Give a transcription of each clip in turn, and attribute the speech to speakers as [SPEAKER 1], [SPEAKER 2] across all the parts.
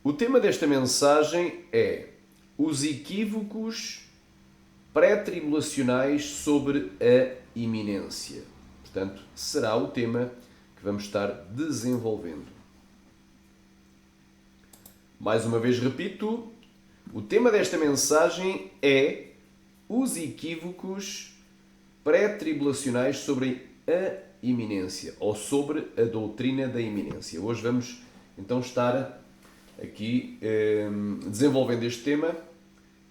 [SPEAKER 1] O tema desta mensagem é os equívocos pré-tribulacionais sobre a iminência. Portanto, será o tema que vamos estar desenvolvendo. Mais uma vez repito, o tema desta mensagem é os equívocos pré-tribulacionais sobre a iminência, ou sobre a doutrina da iminência. Hoje vamos então estar aqui desenvolvendo este tema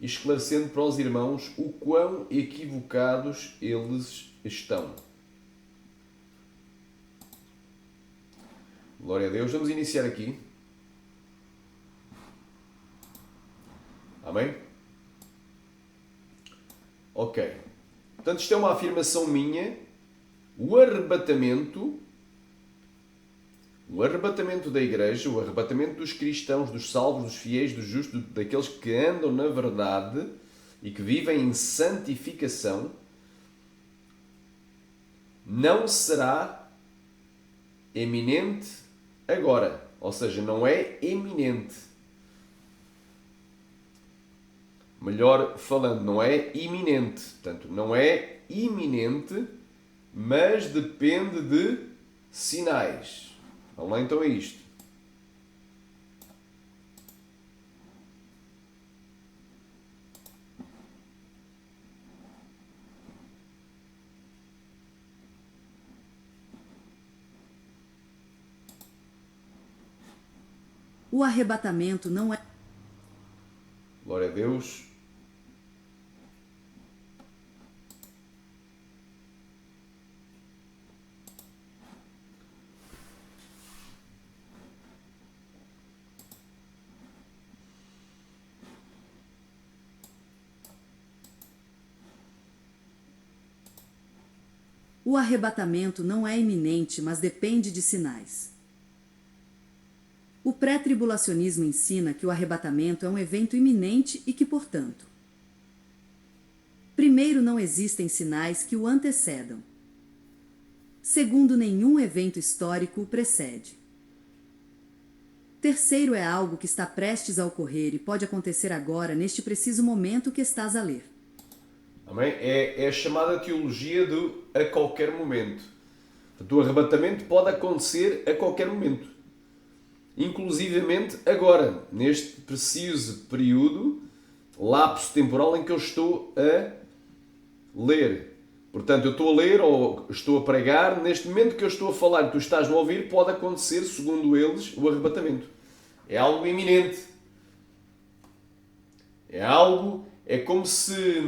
[SPEAKER 1] e esclarecendo para os irmãos o quão equivocados eles estão. Glória a Deus. Vamos iniciar aqui. Amém? Ok. Portanto, isto é uma afirmação minha. O arrebatamento da igreja, o arrebatamento dos cristãos, dos salvos, dos fiéis, dos justos, daqueles que andam na verdade e que vivem em santificação, não será eminente agora. Ou seja, não é eminente. Melhor falando, não é iminente. Portanto, não é iminente, mas depende de sinais. Vamos lá então a isto.
[SPEAKER 2] O arrebatamento não é...
[SPEAKER 1] Glória a Deus.
[SPEAKER 2] O arrebatamento não é iminente, mas depende de sinais. O pré-tribulacionismo ensina que o arrebatamento é um evento iminente e que, portanto, primeiro, não existem sinais que o antecedam. Segundo, nenhum evento histórico o precede. Terceiro, é algo que está prestes a ocorrer e pode acontecer agora, neste preciso momento que estás a ler.
[SPEAKER 1] Amém? É a chamada teologia do a qualquer momento. Portanto, o arrebatamento pode acontecer a qualquer momento. Inclusivamente agora, neste preciso período, lapso temporal em que eu estou a ler. Portanto, eu estou a ler ou estou a pregar, neste momento que eu estou a falar e tu estás a ouvir, pode acontecer, segundo eles, o arrebatamento. É algo iminente. É como se,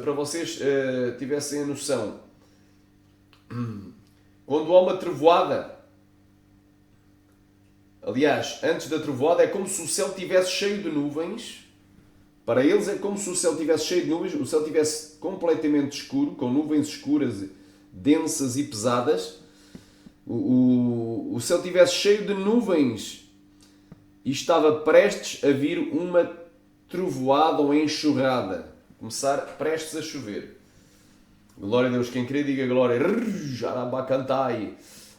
[SPEAKER 1] para vocês tivessem a noção, quando há uma trovoada, aliás, antes da trovoada, é como se o céu estivesse cheio de nuvens. Para eles é como se o céu estivesse cheio de nuvens, o céu estivesse completamente escuro, com nuvens escuras, densas e pesadas. O céu estivesse cheio de nuvens e estava prestes a vir uma trovoada ou enxurrada. Começar prestes a chover. Glória a Deus, quem crê diga glória.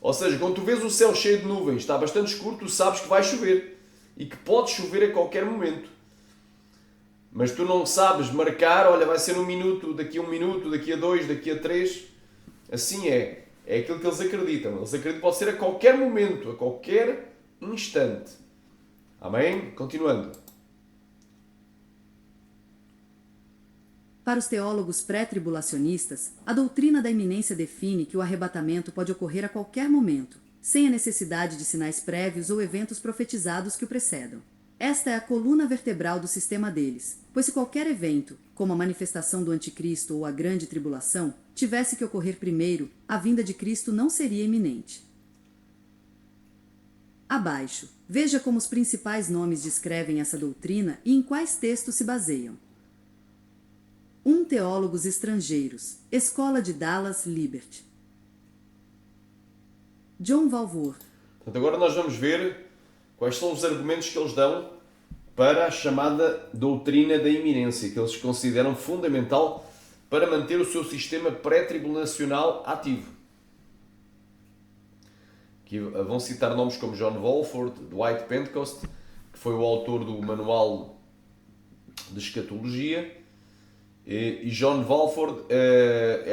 [SPEAKER 1] Ou seja, quando tu vês o céu cheio de nuvens, está bastante escuro, tu sabes que vai chover. E que pode chover a qualquer momento. Mas tu não sabes marcar, olha, vai ser um minuto, daqui a 1 minuto, daqui a 2, daqui a 3. Assim é. É aquilo que eles acreditam. Eles acreditam que pode ser a qualquer momento, a qualquer instante. Amém? Continuando.
[SPEAKER 2] Para os teólogos pré-tribulacionistas, a doutrina da iminência define que o arrebatamento pode ocorrer a qualquer momento, sem a necessidade de sinais prévios ou eventos profetizados que o precedam. Esta é a coluna vertebral do sistema deles, pois se qualquer evento, como a manifestação do anticristo ou a grande tribulação, tivesse que ocorrer primeiro, a vinda de Cristo não seria iminente. Abaixo, veja como os principais nomes descrevem essa doutrina e em quais textos se baseiam. 1. Teólogos estrangeiros, Escola de Dallas Liberty. John Valvour.
[SPEAKER 1] Portanto, agora nós vamos ver quais são os argumentos que eles dão para a chamada doutrina da iminência, que eles consideram fundamental para manter o seu sistema pré-tribulacional ativo. Aqui vão citar nomes como John Walford, Dwight Pentecost, que foi o autor do Manual de Escatologia, e John Walford,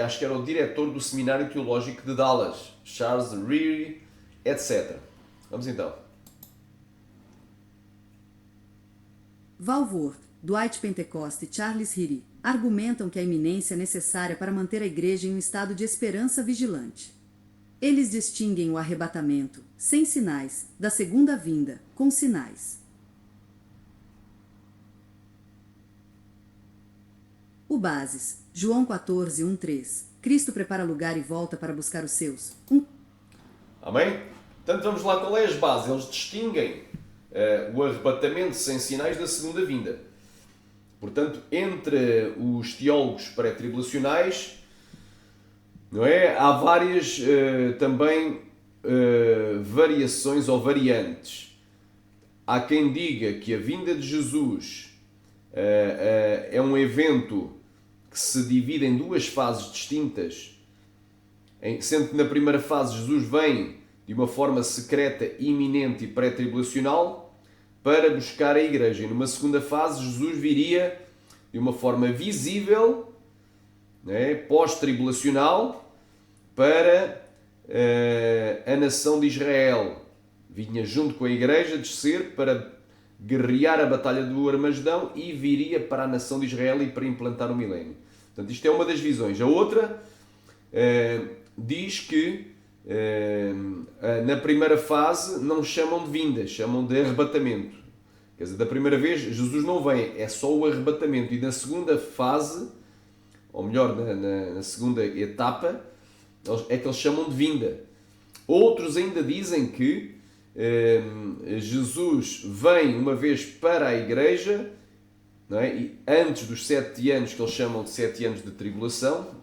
[SPEAKER 1] acho que era o diretor do Seminário Teológico de Dallas, Charles Ryrie, etc. Vamos então.
[SPEAKER 2] Walworth, Dwight Pentecost e Charles Ryrie argumentam que a iminência é necessária para manter a igreja em um estado de esperança vigilante. Eles distinguem o arrebatamento, sem sinais, da segunda vinda, com sinais. O Bases, João 14, 1-3. Cristo prepara lugar e volta para buscar os seus.
[SPEAKER 1] Amém? Portanto, vamos lá, qual é as bases? Eles distinguem o arrebatamento sem sinais da segunda vinda. Portanto, entre os teólogos pré-tribulacionais, não é? Há várias também variações ou variantes. Há quem diga que a vinda de Jesus é um evento que se divide em duas fases distintas, sendo que na primeira fase Jesus vem de uma forma secreta, iminente e pré-tribulacional para buscar a igreja. E numa segunda fase Jesus viria de uma forma visível, né, pós-tribulacional, para a nação de Israel. Vinha junto com a igreja descer para guerrear a batalha do Armagedão e viria para a nação de Israel e para implantar o milénio. Portanto, isto é uma das visões. A outra diz que na primeira fase não chamam de vinda, chamam de arrebatamento. Quer dizer, da primeira vez Jesus não vem, é só o arrebatamento. E na segunda fase, ou melhor, na segunda etapa, é que eles chamam de vinda. Outros ainda dizem que Jesus vem uma vez para a igreja, não é? E antes dos 7 anos que eles chamam de 7 anos de tribulação,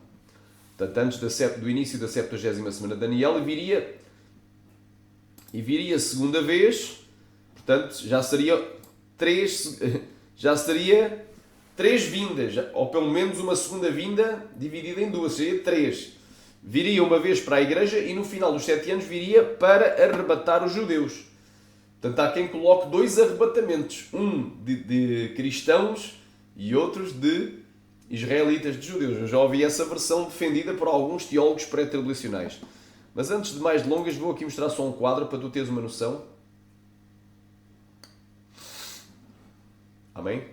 [SPEAKER 1] portanto, antes do início da 70ª semana de Daniel, e viria a segunda vez, portanto, já seria três vindas, ou pelo menos uma segunda vinda dividida em duas, seria 3. Viria uma vez para a igreja e no final dos 7 anos viria para arrebatar os judeus. Portanto, há quem coloque 2 arrebatamentos, um de cristãos e outros de israelitas, de judeus. Eu já ouvi essa versão defendida por alguns teólogos pré-tribulacionais. Mas antes de mais delongas, vou aqui mostrar só um quadro para tu teres uma noção. Amém?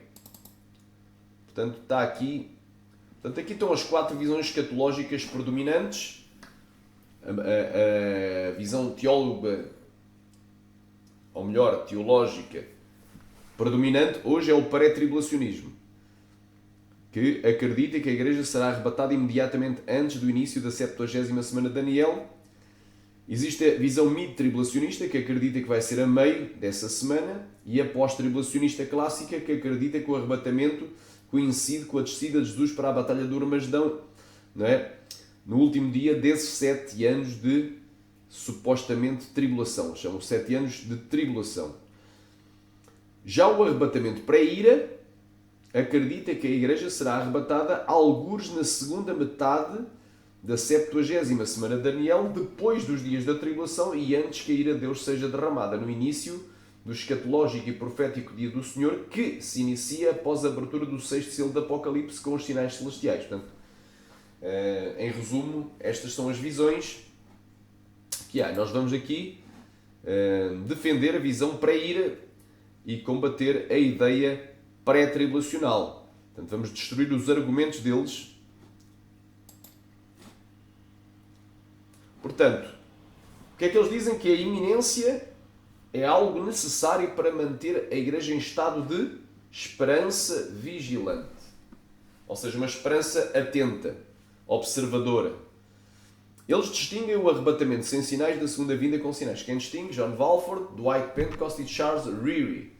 [SPEAKER 1] Portanto, está aqui. Portanto, aqui estão as 4 visões escatológicas predominantes. A visão teóloga, ou melhor, teológica predominante hoje é o pré-tribulacionismo, que acredita que a igreja será arrebatada imediatamente antes do início da 70ª semana de Daniel. Existe a visão mid-tribulacionista, que acredita que vai ser a meio dessa semana, e a pós-tribulacionista clássica, que acredita que o arrebatamento coincide com a descida de Jesus para a batalha do Armagedão, não é? No último dia desses 7 anos de supostamente tribulação. Chamam 7 anos de tribulação. Já o arrebatamento pré-ira acredita que a igreja será arrebatada algures na segunda metade da 70ª semana de Daniel, depois dos dias da tribulação e antes que a ira de Deus seja derramada, no início do escatológico e profético dia do Senhor, que se inicia após a abertura do 6º selo do Apocalipse com os sinais celestiais. Portanto, em resumo, estas são as visões que há. Nós vamos aqui defender a visão pré-ira e combater a ideia pré-tribulacional. Portanto, vamos destruir os argumentos deles. Portanto, o que é que eles dizem? Que a iminência é algo necessário para manter a igreja em estado de esperança vigilante. Ou seja, uma esperança atenta, observadora. Eles distinguem o arrebatamento sem sinais da segunda vinda com sinais. Quem distingue? John Walford, Dwight Pentecost e Charles Ryrie.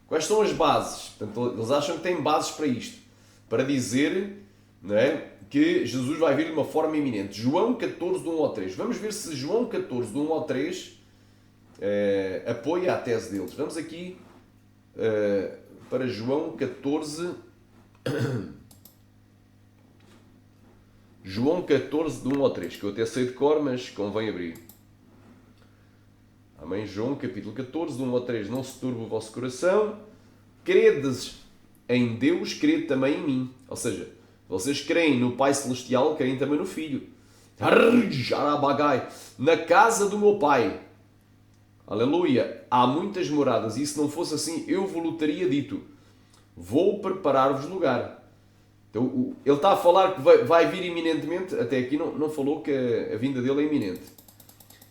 [SPEAKER 1] Quais são as bases? Portanto, eles acham que têm bases para isto. Para dizer, não é, que Jesus vai vir de uma forma iminente. João 14, de 1 ao 3. Vamos ver se João 14, de 1 ao 3 apoia a tese deles. Vamos aqui para João 14... João 14, de 1 ao 3, que eu até sei de cor, mas convém abrir. Amém? João capítulo 14, de 1 a 3. Não se turbe o vosso coração. Credes em Deus, crede também em mim. Ou seja, vocês creem no Pai Celestial, creem também no Filho. Na casa do meu Pai. Aleluia. Há muitas moradas. E se não fosse assim, eu vos teria dito. Vou preparar-vos lugar. Então, ele está a falar que vai vir iminentemente. Até aqui não falou que a vinda dele é iminente.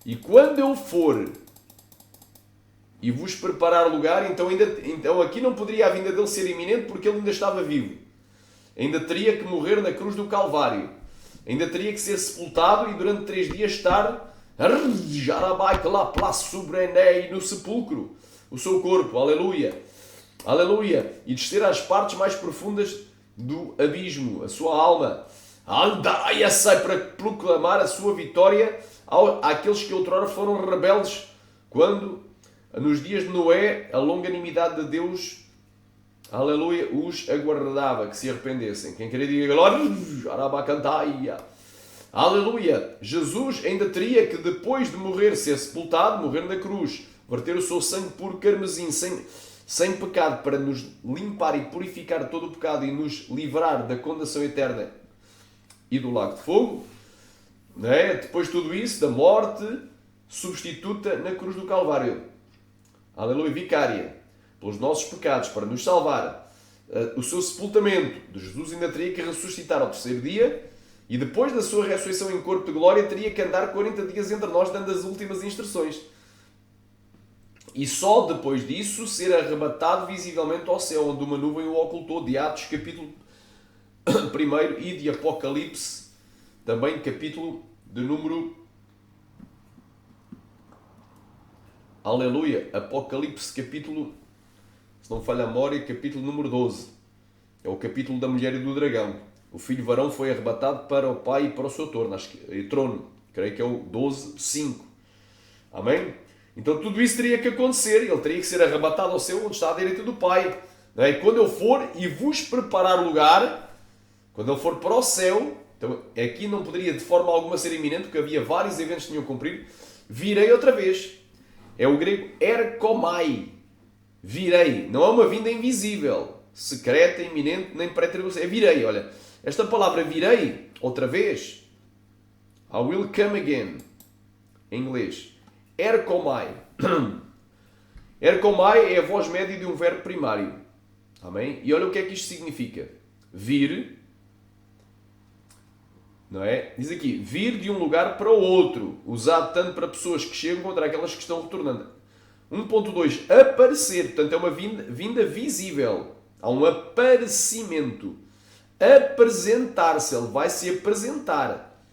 [SPEAKER 1] E quando eu for e vos preparar lugar, então aqui não poderia a vinda dele ser iminente porque ele ainda estava vivo. Ainda teria que morrer na cruz do Calvário. Ainda teria que ser sepultado e durante 3 dias estar no sepulcro. O seu corpo. Aleluia. Aleluia. E descer às partes mais profundas do abismo. A sua alma. Para proclamar a sua vitória àqueles que outrora foram rebeldes quando, nos dias de Noé, a longanimidade de Deus, aleluia, os aguardava que se arrependessem. Quem queria dizer glória, aleluia. Jesus ainda teria que, depois de morrer, ser sepultado, morrer na cruz, verter o seu sangue puro carmesim, sem pecado, para nos limpar e purificar todo o pecado e nos livrar da condenação eterna e do lago de fogo. Depois de tudo isso, da morte substituta na cruz do Calvário. Aleluia, vicária. Pelos nossos pecados, para nos salvar. O seu sepultamento de Jesus ainda teria que ressuscitar ao 3º dia e depois da sua ressurreição em corpo de glória teria que andar 40 dias entre nós dando as últimas instruções. E só depois disso ser arrebatado visivelmente ao céu, onde uma nuvem o ocultou, de Atos capítulo 1 e de Apocalipse, também capítulo de número... Aleluia! Apocalipse capítulo, se não falha a memória, capítulo número 12. É o capítulo da mulher e do dragão. O filho varão foi arrebatado para o pai e para o seu trono. Creio que é o 12:5. Amém? Então tudo isso teria que acontecer. Ele teria que ser arrebatado ao céu, onde está à direita do pai. E quando eu for e vos preparar lugar, quando ele for para o céu, então aqui não poderia de forma alguma ser iminente, porque havia vários eventos que tinham cumprido, virei outra vez. É o grego erkomai. Virei. Não é uma vinda invisível, secreta, iminente, nem pré-tribulação. É virei. Olha, esta palavra virei, outra vez, I will come again, em inglês. Erkomai. Erkomai é a voz média de um verbo primário. Amém? E olha o que é que isto significa. Vir, não é? Diz aqui, vir de um lugar para o outro, usado tanto para pessoas que chegam contra aquelas que estão retornando. 1.2, aparecer, portanto é uma vinda visível. Há um aparecimento. Apresentar-se, ele vai se apresentar.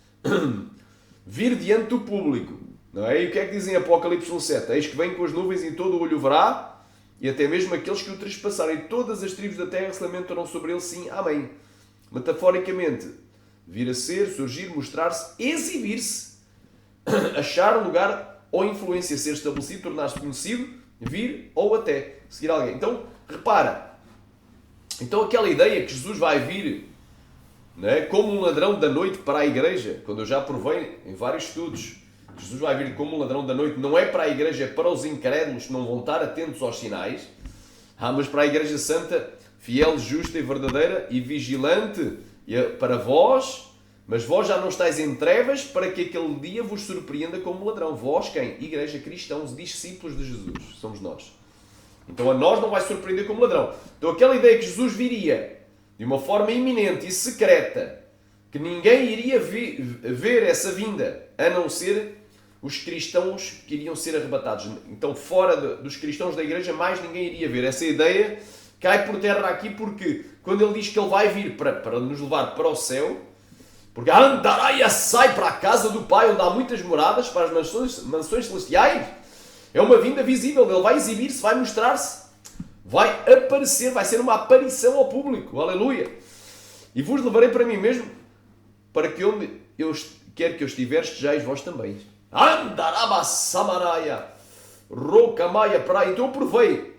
[SPEAKER 1] Vir diante do público. Não é? E o que é que dizem em Apocalipse 1.7? Eis que vem com as nuvens e todo o olho verá, e até mesmo aqueles que o trespassarem. Todas as tribos da terra se lamentarão sobre ele, sim, amém. Metaforicamente, vir a ser, surgir, mostrar-se, exibir-se, achar lugar ou influência, ser estabelecido, tornar-se conhecido, vir ou até seguir alguém. Então, repara, então aquela ideia que Jesus vai vir, não é, como um ladrão da noite para a igreja, quando eu já provei em vários estudos, Jesus vai vir como um ladrão da noite, não é para a igreja, é para os incrédulos que não vão estar atentos aos sinais, mas para a igreja santa, fiel, justa e verdadeira e vigilante, para vós, mas vós já não estáis em trevas para que aquele dia vos surpreenda como ladrão. Vós quem? Igreja, cristãos, discípulos de Jesus, somos nós. Então a nós não vai surpreender como ladrão. Então aquela ideia que Jesus viria de uma forma iminente e secreta, que ninguém iria ver essa vinda, a não ser os cristãos que iriam ser arrebatados. Então fora dos cristãos da igreja mais ninguém iria ver. Essa ideia cai por terra aqui porque quando ele diz que ele vai vir para nos levar para o céu, porque Andaraia sai para a casa do Pai onde há muitas moradas, para as mansões celestiais, é uma vinda visível. Ele vai exibir-se, vai mostrar-se, vai aparecer, vai ser uma aparição ao público. Aleluia! E vos levarei para mim mesmo, para que onde eu quer que eu estiver, estejais vós também. Andaraba Samaraya, Rocamaia, praia. Então eu provei,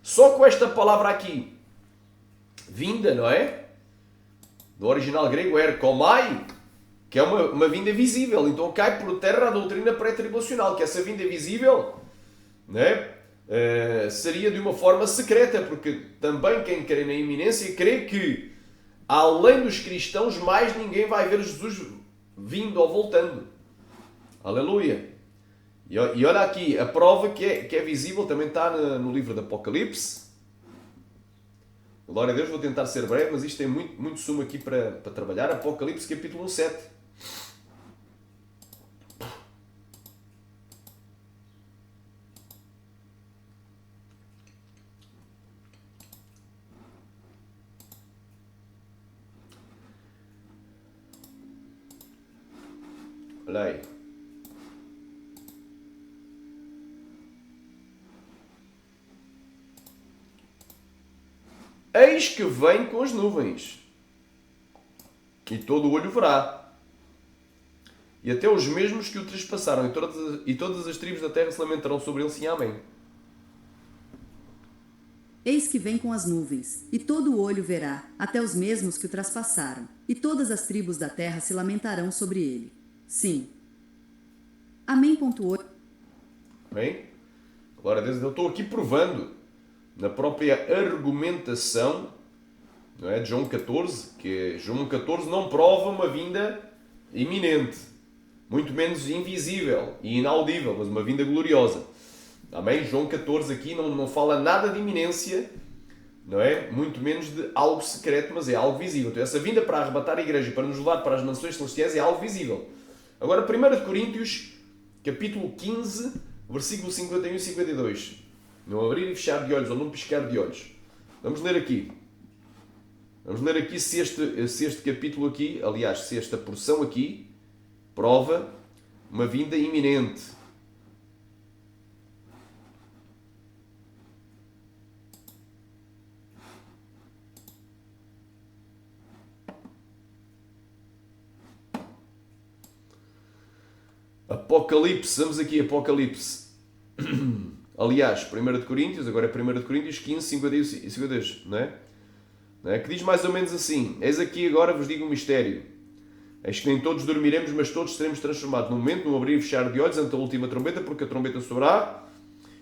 [SPEAKER 1] só com esta palavra aqui, vinda, não é? Do original grego, erkomai, que é uma vinda visível. Então cai por terra a doutrina pré-tribulacional, que essa vinda visível né? Seria de uma forma secreta, porque também quem crê na iminência crê que, além dos cristãos, mais ninguém vai ver Jesus vindo ou voltando. Aleluia! E olha aqui, a prova que é visível também está no livro do Apocalipse. Glória a Deus, vou tentar ser breve, mas isto tem muito sumo aqui para trabalhar. Apocalipse capítulo 7. Olha aí. Eis que vem com as nuvens, e todo o olho verá, e até os mesmos que o trespassaram, e todas as tribos da terra se lamentarão sobre ele, sim, amém.
[SPEAKER 2] Eis que vem com as nuvens, e todo o olho verá, até os mesmos que o traspassaram, e todas as tribos da terra se lamentarão sobre ele. Sim. Amém.
[SPEAKER 1] Amém? Glória a Deus. Eu estou aqui provando, na própria argumentação, não é, de João 14, que João 14 não prova uma vinda iminente, muito menos invisível e inaudível, mas uma vinda gloriosa. Amém? João 14 aqui não fala nada de iminência, não é? Muito menos de algo secreto, mas é algo visível. Então essa vinda para arrebatar a igreja, para nos levar para as mansões celestiais, é algo visível. Agora, 1 Coríntios, capítulo 15, versículo 51 e 52. Não abrir e fechar de olhos, ou não piscar de olhos. Vamos ler aqui. Vamos ler aqui se este capítulo aqui, aliás, se esta porção aqui, prova uma vinda iminente. Apocalipse, vamos aqui, Apocalipse. Aliás, 1 de Coríntios, agora é 1 de Coríntios 15, 51 e 52, não é? Que diz mais ou menos assim: eis aqui agora vos digo um mistério. Eis que nem todos dormiremos, mas todos seremos transformados. No momento, no abrir e fechar de olhos, ante a última trombeta, porque a trombeta soará,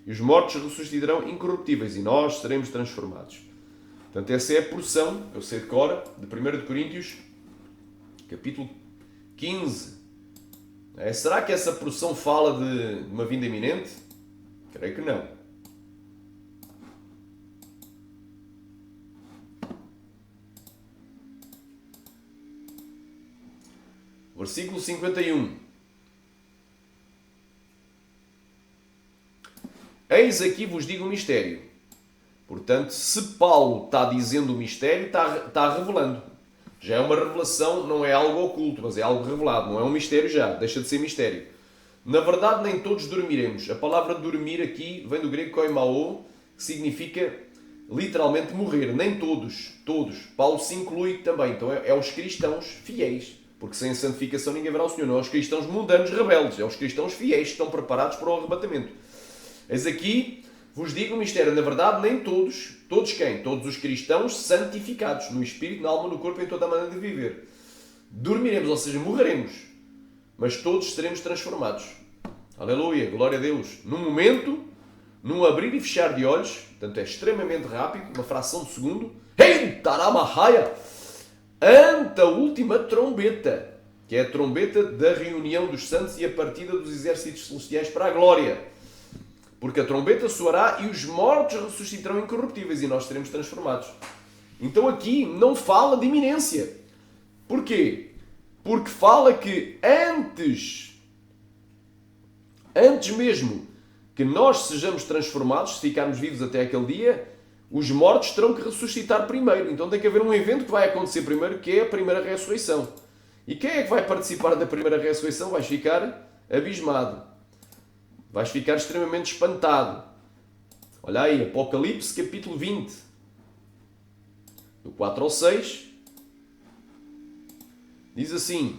[SPEAKER 1] e os mortos ressuscitarão incorruptíveis, e nós seremos transformados. Portanto, essa é a porção, eu sei de cor, de 1 de Coríntios, capítulo 15. Será que essa porção fala de uma vinda iminente? Creio que não. Versículo 51. Eis aqui vos digo um mistério. Portanto, se Paulo está dizendo o mistério, está revelando. Já é uma revelação, não é algo oculto, mas é algo revelado. Não é um mistério já, deixa de ser mistério. Na verdade, nem todos dormiremos. A palavra dormir aqui vem do grego koimao, que significa literalmente morrer. Nem todos. Paulo se inclui também. Então é os cristãos fiéis. Porque sem santificação ninguém verá o Senhor. Não é os cristãos mundanos rebeldes. É os cristãos fiéis que estão preparados para o arrebatamento. Eis aqui vos digo um mistério. Na verdade, nem todos. Todos quem? Todos os cristãos santificados. No espírito, na alma, no corpo, em toda a maneira de viver. Dormiremos, ou seja, morreremos. Mas todos seremos transformados. Aleluia, glória a Deus. Num momento, num abrir e fechar de olhos, portanto é extremamente rápido, uma fração de segundo, hey, taramahaya, ante a última trombeta, que é a trombeta da reunião dos santos e a partida dos exércitos celestiais para a glória. Porque a trombeta soará e os mortos ressuscitarão incorruptíveis e nós seremos transformados. Então aqui não fala de iminência. Porquê? Porque fala que antes mesmo que nós sejamos transformados, se ficarmos vivos até aquele dia, os mortos terão que ressuscitar primeiro. Então tem que haver um evento que vai acontecer primeiro, que é a primeira ressurreição. E quem é que vai participar da primeira ressurreição? Vais ficar abismado. Vais ficar extremamente espantado. Olha aí, Apocalipse capítulo 20. Do 4 ao 6... diz assim: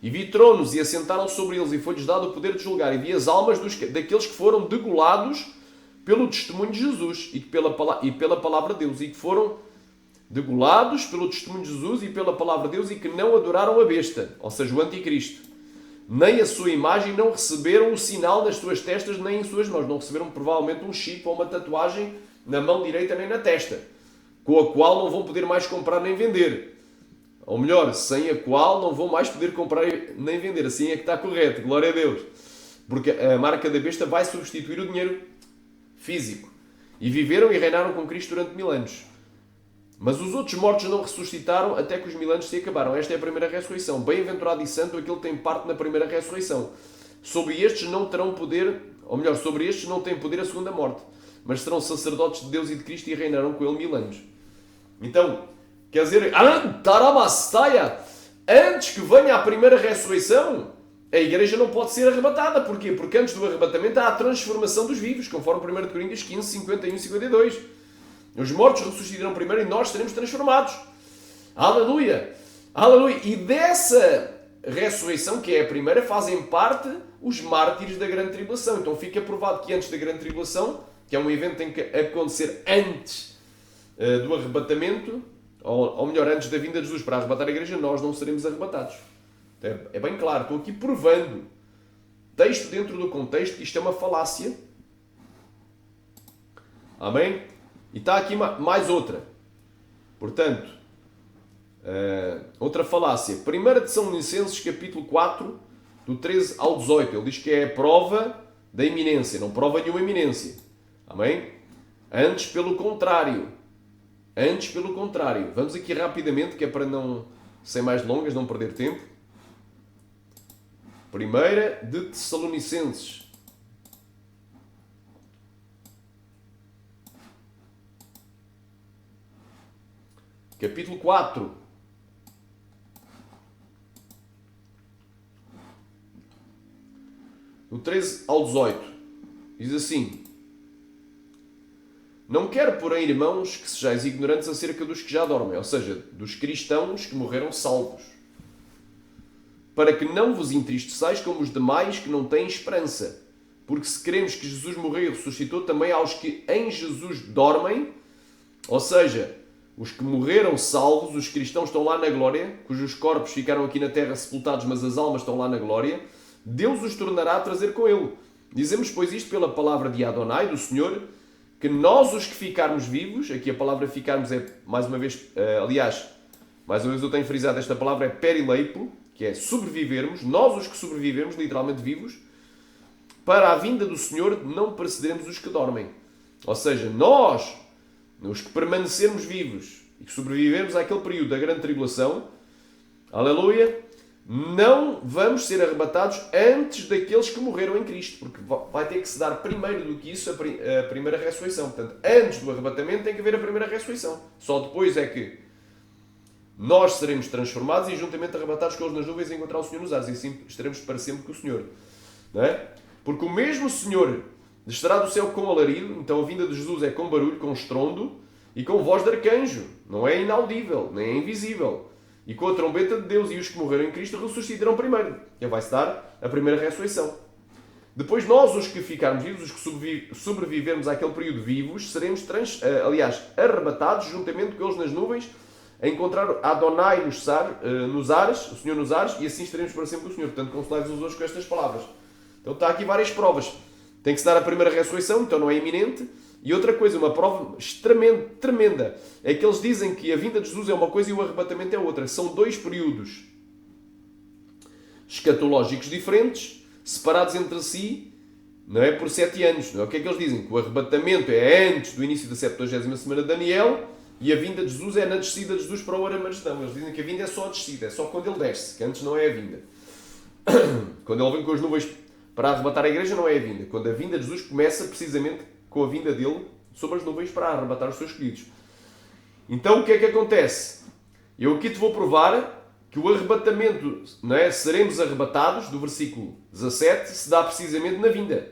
[SPEAKER 1] e vi tronos e assentaram sobre eles e foi-lhes dado o poder de julgar, e vi as almas daqueles que foram degolados pelo testemunho de Jesus e pela palavra de Deus, e que foram degolados pelo testemunho de Jesus e pela palavra de Deus e que não adoraram a besta, ou seja, o anticristo, nem a sua imagem, não receberam o sinal nas suas testas, nem em suas mãos. Não receberam provavelmente um chip ou uma tatuagem na mão direita nem na testa, com a qual não vão poder mais comprar nem vender. Ou melhor, sem a qual não vão mais poder comprar nem vender. Assim é que está correto, glória a Deus. Porque a marca da besta vai substituir o dinheiro físico. E viveram e reinaram com Cristo durante 1000 anos. Mas os outros mortos não ressuscitaram até que os 1000 anos se acabaram. Esta é a primeira ressurreição. Bem-aventurado e santo aquele que tem parte na primeira ressurreição. Sobre estes não terão poder, ou melhor, sobre estes não tem poder a segunda morte, mas serão sacerdotes de Deus e de Cristo e reinarão com ele 1000 anos. Então, quer dizer, antes que venha a primeira ressurreição, a igreja não pode ser arrebatada. Porquê? Porque antes do arrebatamento há a transformação dos vivos, conforme 1 Coríntios 15, 51 e 52. Os mortos ressuscitarão primeiro e nós seremos transformados. Aleluia! Aleluia! E dessa ressurreição, que é a primeira, fazem parte os mártires da grande tribulação. Então fica provado que antes da grande tribulação, que é um evento que tem que acontecer antes do arrebatamento, ou melhor, antes da vinda de Jesus para arrebatar a igreja, nós não seremos arrebatados. É bem claro, estou aqui provando, texto dentro do contexto, que isto é uma falácia. Amém? E está aqui mais outra. Portanto, outra falácia. 1 Tessalonicenses, capítulo 4, do 13 ao 18. Ele diz que é a prova da iminência. Não prova nenhuma iminência. Amém? Antes, pelo contrário. Antes, pelo contrário. Vamos aqui rapidamente, que é para não, sem mais delongas, não perder tempo. 1 de Tessalonicenses. Capítulo 4. Do 13 ao 18. Diz assim: Não quero, porém, irmãos, que sejais ignorantes acerca dos que já dormem, ou seja, dos cristãos que morreram salvos, para que não vos entristeçais como os demais que não têm esperança. Porque se queremos que Jesus morreu e ressuscitou, também aos que em Jesus dormem, ou seja, os que morreram salvos, os cristãos estão lá na glória, cujos corpos ficaram aqui na terra sepultados, mas as almas estão lá na glória, Deus os tornará a trazer com ele. Dizemos, pois, isto pela palavra de Adonai, do Senhor, que nós os que ficarmos vivos, aqui a palavra ficarmos é, mais uma vez eu tenho frisado esta palavra, é perileipo, que é sobrevivermos, nós os que sobrevivemos, literalmente vivos, para a vinda do Senhor não precederemos os que dormem. Ou seja, nós, os que permanecermos vivos e que sobrevivermos àquele período da grande tribulação, aleluia, não vamos ser arrebatados antes daqueles que morreram em Cristo, porque vai ter que se dar primeiro do que isso a primeira ressurreição. Portanto, antes do arrebatamento tem que haver a primeira ressurreição. Só depois é que nós seremos transformados e juntamente arrebatados com eles nas nuvens e encontrar o Senhor nos ares, e assim estaremos para sempre com o Senhor. Não é? Porque o mesmo Senhor descerá do céu com alarido, então a vinda de Jesus é com barulho, com estrondo e com voz de arcanjo. Não é inaudível, nem é invisível. E com a trombeta de Deus, e os que morreram em Cristo ressuscitarão primeiro. E vai-se dar a primeira ressurreição. Depois nós, os que ficarmos vivos, os que sobrevivermos àquele período vivos, seremos, arrebatados juntamente com eles nas nuvens, a encontrar Adonai nos ares, o Senhor nos ares, e assim estaremos para sempre com o Senhor. Portanto, consolai-vos hoje com estas palavras. Então está aqui várias provas. Tem que se dar a primeira ressurreição, então não é iminente. E outra coisa, uma prova extremamente tremenda, é que eles dizem que a vinda de Jesus é uma coisa e o arrebatamento é outra. São dois períodos escatológicos diferentes, separados entre si, não é, por 7 anos. Não é? O que é que eles dizem? Que o arrebatamento é antes do início da 70ª semana de Daniel e a vinda de Jesus é na descida de Jesus para o Aramagedão. Eles dizem que a vinda é só a descida, é só quando ele desce, que antes não é a vinda. Quando ele vem com as nuvens para arrebatar a igreja, não é a vinda. Quando a vinda de Jesus começa precisamente com a vinda dele sobre as nuvens para arrebatar os seus escolhidos. Então o que é que acontece? Eu aqui te vou provar que o arrebatamento, não é? Seremos arrebatados, do versículo 17, se dá precisamente na vinda.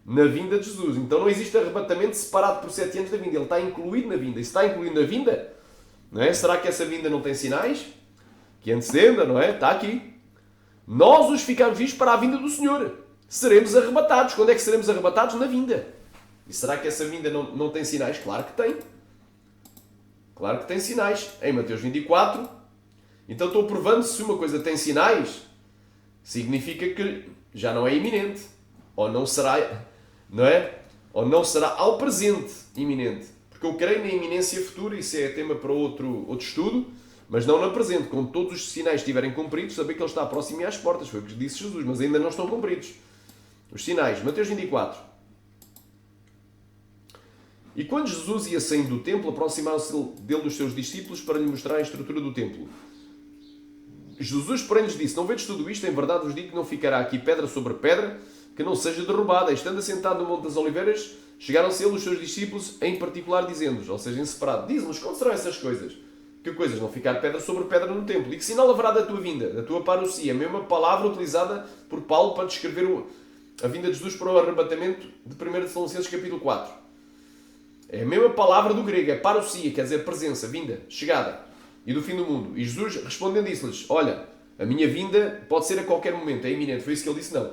[SPEAKER 1] Na vinda de Jesus. Então não existe arrebatamento separado por 7 anos da vinda. Ele está incluído na vinda. E se está incluído na vinda, não é? Será que essa vinda não tem sinais? Que anteceda, não é? Está aqui. Nós os ficamos vivos para a vinda do Senhor. Seremos arrebatados. Quando é que seremos arrebatados? Na vinda. E será que essa vinda não tem sinais? Claro que tem. Claro que tem sinais. Em Mateus 24. Então estou provando se uma coisa tem sinais, significa que já não é iminente, ou não será, não é? Ou não será ao presente iminente. Porque eu creio na iminência futura, isso é tema para outro estudo, mas não no presente. Quando todos os sinais estiverem cumpridos, saber que Ele está próximo e às portas, foi o que disse Jesus, mas ainda não estão cumpridos. Os sinais. Mateus 24. E quando Jesus ia saindo do templo, aproximaram-se dele os seus discípulos para lhe mostrar a estrutura do templo. Jesus, porém, lhes disse: não vedes tudo isto? Em verdade vos digo que não ficará aqui pedra sobre pedra que não seja derrubada. Estando assentado no Monte das Oliveiras, chegaram-se ele os seus discípulos, em particular, dizendo-nos, ou seja, em separado: diz-nos, quando serão essas coisas? Que coisas? Não ficar pedra sobre pedra no templo. E que sinal haverá da tua vinda, da tua parousia? A mesma palavra utilizada por Paulo para descrever a vinda de Jesus para o arrebatamento de 1 Tessalonicenses capítulo 4. É a mesma palavra do grego, é parousia, quer dizer presença, vinda, chegada, e do fim do mundo. E Jesus, respondendo, disse-lhes: olha, a minha vinda pode ser a qualquer momento, é iminente. Foi isso que ele disse, não.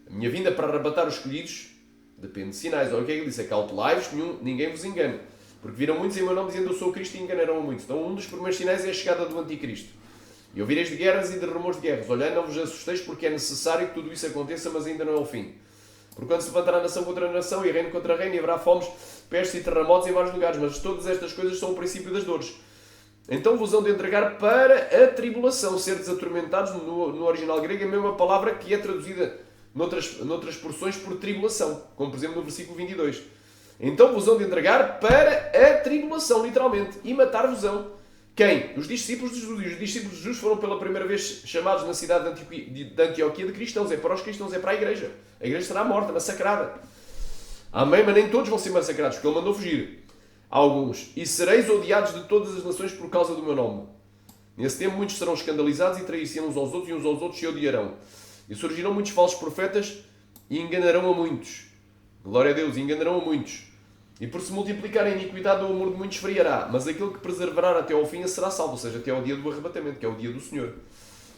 [SPEAKER 1] A minha vinda para arrebatar os escolhidos depende de sinais. Olha o que é que ele disse: acautelai-vos, ninguém vos engane. Porque viram muitos em meu nome dizendo eu sou o Cristo e enganaram a muitos. Então um dos primeiros sinais é a chegada do Anticristo. E ouvireis de guerras e de rumores de guerras. Olhai, não vos assusteis, porque é necessário que tudo isso aconteça, mas ainda não é o fim. Porque quando se levantará nação contra nação e reino contra reino, e haverá fomes, pestes e terremotos em vários lugares. Mas todas estas coisas são o princípio das dores. Então vos hão de entregar para a tribulação, serdes atormentados. No original grego, a mesma palavra que é traduzida noutras porções por tribulação, como por exemplo no versículo 22. Então vos hão de entregar para a tribulação, literalmente, e matar-vos-ão. Quem? Os discípulos de Jesus. E os discípulos de Jesus foram pela primeira vez chamados na cidade de Antioquia de cristãos. É para os cristãos, é para a igreja. A igreja será morta, massacrada. Amém? Mas nem todos vão ser massacrados, porque ele mandou fugir. Alguns. E sereis odiados de todas as nações por causa do meu nome. Nesse tempo muitos serão escandalizados e trair-se uns aos outros, e uns aos outros se odiarão. E surgirão muitos falsos profetas e enganarão a muitos. Glória a Deus, enganarão a muitos. E por se multiplicar a iniquidade, o amor de muitos esfriará. Mas aquele que perseverar até ao fim será salvo, ou seja, até ao dia do arrebatamento, que é o dia do Senhor.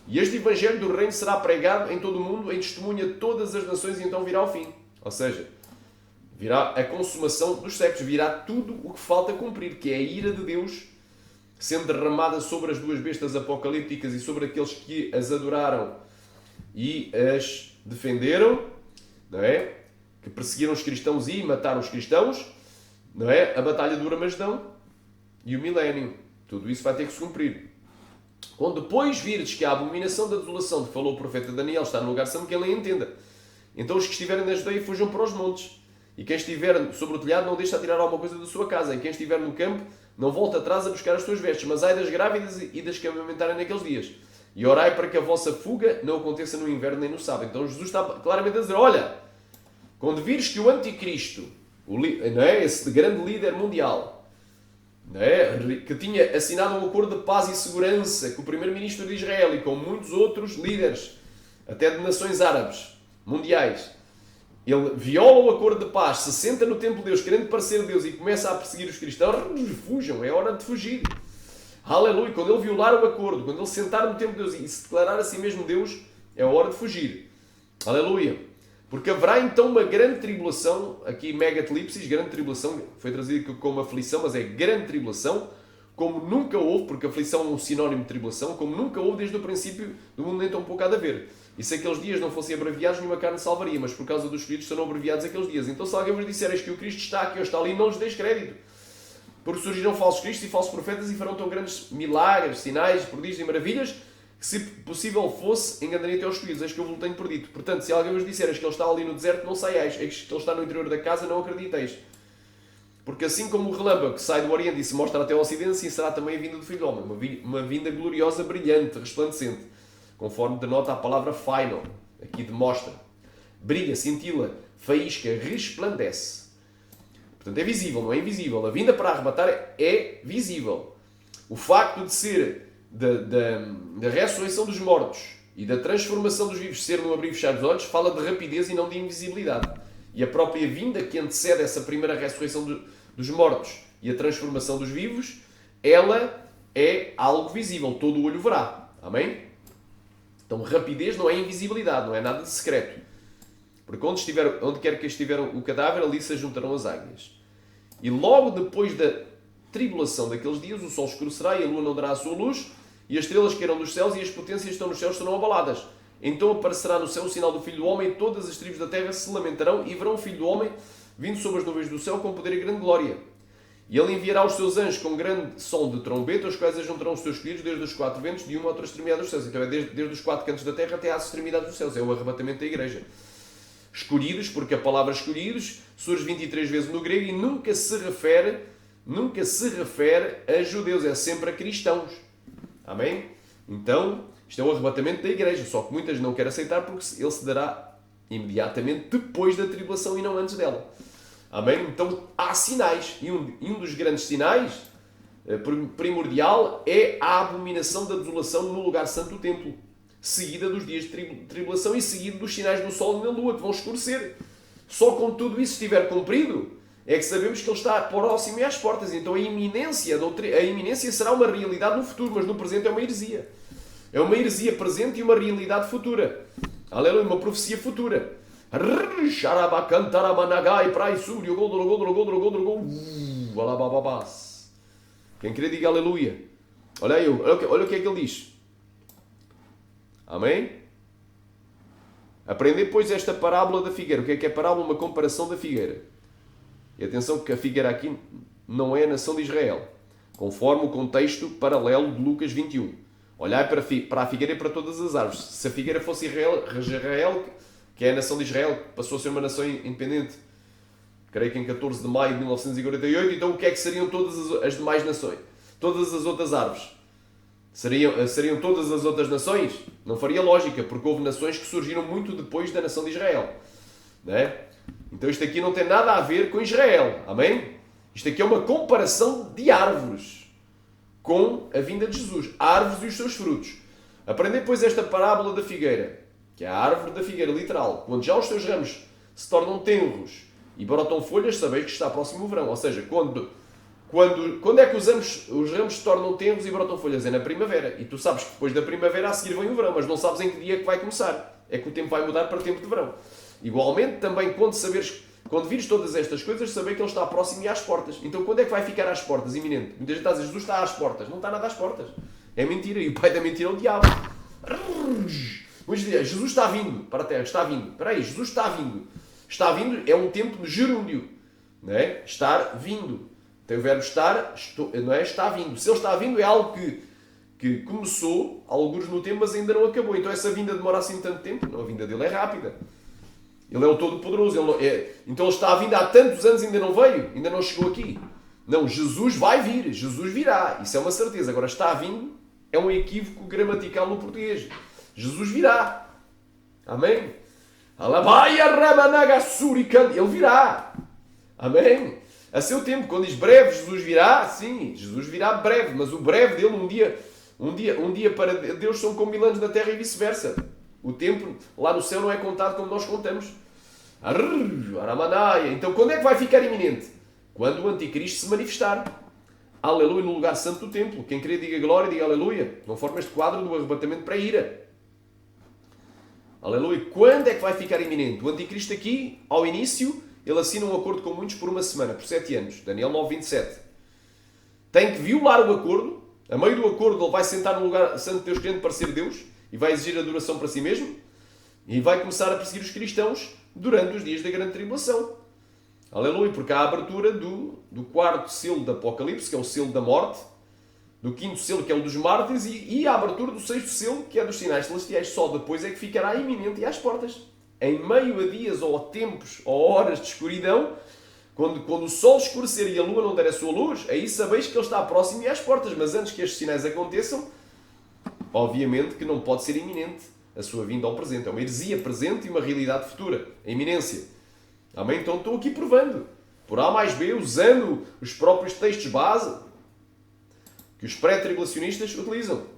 [SPEAKER 1] E este evangelho do reino será pregado em todo o mundo, em testemunha de todas as nações, e então virá o fim. Ou seja, virá a consumação dos séculos, virá tudo o que falta cumprir, que é a ira de Deus sendo derramada sobre as duas bestas apocalípticas e sobre aqueles que as adoraram e as defenderam, não é? Que perseguiram os cristãos e mataram os cristãos, não é? A batalha do Armagedão e o milénio. Tudo isso vai ter que se cumprir. Quando depois virdes que a abominação da desolação que falou o profeta Daniel está no lugar santo, que ele entenda. Então os que estiverem na Judeia fujam para os montes. E quem estiver sobre o telhado não deixe a tirar alguma coisa da sua casa. E quem estiver no campo não volte atrás a buscar as suas vestes. Mas ai das grávidas e das que amamentarem naqueles dias. E orai para que a vossa fuga não aconteça no inverno nem no sábado. Então Jesus está claramente a dizer: olha, quando vires que o Anticristo, não é, esse grande líder mundial, não é, que tinha assinado um acordo de paz e segurança com o primeiro-ministro de Israel e com muitos outros líderes, até de nações árabes mundiais, ele viola o acordo de paz, se senta no templo de Deus, querendo parecer Deus, e começa a perseguir os cristãos, fujam, é hora de fugir. Aleluia! Quando ele violar o acordo, quando ele sentar no templo de Deus e se declarar a si mesmo Deus, é hora de fugir. Aleluia! Porque haverá então uma grande tribulação, aqui megatlipsis, grande tribulação, foi trazido como aflição, mas é grande tribulação, como nunca houve, porque aflição é um sinónimo de tribulação, como nunca houve desde o princípio do mundo, nem tão pouco há de haver. E se aqueles dias não fossem abreviados, nenhuma carne salvaria, mas por causa dos escolhidos serão abreviados aqueles dias. Então se alguém vos disser que o Cristo está aqui ou está ali, não lhes deis crédito. Porque surgirão falsos cristos e falsos profetas e farão tão grandes milagres, sinais, prodígios e maravilhas, que se possível fosse, enganaria até aos escolhidos. Eis que eu vos tenho perdido. Portanto, se alguém vos disser que ele está ali no deserto, não saiais. Eis que ele está no interior da casa, não acrediteis. Porque assim como o relâmpago que sai do Oriente e se mostra até ao Ocidente, assim será também a vinda do Filho do Homem. Uma vinda gloriosa, brilhante, resplandecente. Conforme denota a palavra final, aqui demonstra. Brilha, cintila, faísca, resplandece. Portanto, é visível, não é invisível. A vinda para arrebatar é visível. O facto de ser da ressurreição dos mortos e da transformação dos vivos ser no abrir e fechar dos olhos fala de rapidez e não de invisibilidade. E a própria vinda que antecede essa primeira ressurreição dos mortos e a transformação dos vivos, ela é algo visível, todo o olho verá. Amém? Então rapidez não é invisibilidade, não é nada de secreto. Porque onde quer que estiver o cadáver, ali se juntarão as águias. E logo depois da tribulação daqueles dias, o sol escurecerá e a lua não dará a sua luz, e as estrelas cairão dos céus e as potências que estão nos céus serão abaladas. Então aparecerá no céu o sinal do Filho do Homem, e todas as tribos da terra se lamentarão e verão o Filho do Homem vindo sobre as nuvens do céu com poder e grande glória. E ele enviará os seus anjos com grande som de trombeta, os quais ajuntarão os seus escolhidos desde os quatro ventos de uma a outra extremidade dos céus. Então é desde os quatro cantos da terra até às extremidades dos céus. É o arrebatamento da igreja. Escolhidos, porque a palavra escolhidos surge 23 vezes no grego e nunca se refere a judeus, é sempre a cristãos. Amém? Então, isto é o arrebatamento da igreja, só que muitas não querem aceitar porque ele se dará imediatamente depois da tribulação e não antes dela. Amém? Então, há sinais, e um dos grandes sinais, primordial, é a abominação da desolação no lugar santo do templo, seguida dos dias de tribulação e seguida dos sinais do sol e da lua, que vão escurecer. Só quando tudo isso estiver cumprido, é que sabemos que ele está próximo e às portas. Então a iminência será uma realidade no futuro, mas no presente é uma heresia. É uma heresia presente e uma realidade futura. Aleluia, uma profecia futura. Quem crê diga aleluia. Olha aí, olha o que é que ele diz. Amém? Aprender, pois, esta parábola da figueira. O que é parábola? Uma comparação da figueira. E atenção que a figueira aqui não é a nação de Israel, conforme o contexto paralelo de Lucas 21. Olhai para a figueira e para todas as árvores. Se a figueira fosse Israel, que é a nação de Israel, que passou a ser uma nação independente, creio que em 14 de maio de 1948, então o que é que seriam todas as demais nações? Todas as outras árvores? Seriam todas as outras nações? Não faria lógica, porque houve nações que surgiram muito depois da nação de Israel. Não é? Então isto aqui não tem nada a ver com Israel. Amém? Isto aqui é uma comparação de árvores com a vinda de Jesus. Árvores e os seus frutos. Aprendei, pois, esta parábola da figueira, que é a árvore da figueira, literal. Quando já os seus ramos se tornam tenros e brotam folhas, sabeis que está próximo o verão. Ou seja, quando é que os ramos se tornam tenros e brotam folhas? É na primavera. E tu sabes que depois da primavera a seguir vem o verão, mas não sabes em que dia é que vai começar. É que o tempo vai mudar para tempo de verão. Igualmente, também quando vires todas estas coisas, saber que ele está próximo e às portas. Então, quando é que vai ficar às portas, iminente? Muita gente está a dizer, Jesus está às portas. Não está nada às portas. É mentira. E o pai da mentira é o diabo. Muitos dizem, Jesus está vindo para a terra. Está vindo. Espera aí, Jesus está vindo. Está vindo é um tempo de gerúndio. Não é? Estar vindo. Tem o verbo estar, não é? Está vindo. Se ele está vindo é algo que começou, alguns no tempo, mas ainda não acabou. Então essa vinda demora assim tanto tempo? Não, a vinda dele é rápida. Ele é o Todo-Poderoso. Então ele está vindo há tantos anos e ainda não veio, ainda não chegou aqui. Não, Jesus vai vir, Jesus virá. Isso é uma certeza. Agora, está vindo é um equívoco gramatical no português. Jesus virá. Amém? Ele virá. Amém? A seu tempo, quando diz breve, Jesus virá, sim, Jesus virá breve, mas o breve dele, um dia para Deus são como 1000 anos na terra e vice-versa. O tempo lá no céu não é contado como nós contamos. Então quando é que vai ficar iminente? Quando o anticristo se manifestar. Aleluia, no lugar santo do templo. Quem crê diga glória, diga aleluia. Conforme este quadro do arrebatamento para a ira. Aleluia. Quando é que vai ficar iminente? O anticristo aqui, ao início, ele assina um acordo com muitos por uma semana, por 7 anos. Daniel 9:27. Tem que violar o acordo. A meio do acordo ele vai sentar no lugar santo de Deus querendo parecer Deus e vai exigir adoração para si mesmo e vai começar a perseguir os cristãos durante os dias da grande tribulação. Aleluia, porque há a abertura do 4º selo do Apocalipse, que é o selo da morte, do 5º selo, que é o dos mártires, e a abertura do 6º selo, que é dos sinais celestiais. Só depois é que ficará iminente e às portas. Em meio a dias ou a tempos ou horas de escuridão, quando o sol escurecer e a lua não der a sua luz, aí sabeis que ele está próximo e às portas. Mas antes que estes sinais aconteçam, obviamente que não pode ser iminente a sua vinda ao presente. É uma heresia presente e uma realidade futura. A iminência. Amém? Então estou aqui provando, por A mais B, usando os próprios textos base que os pré-tribulacionistas utilizam.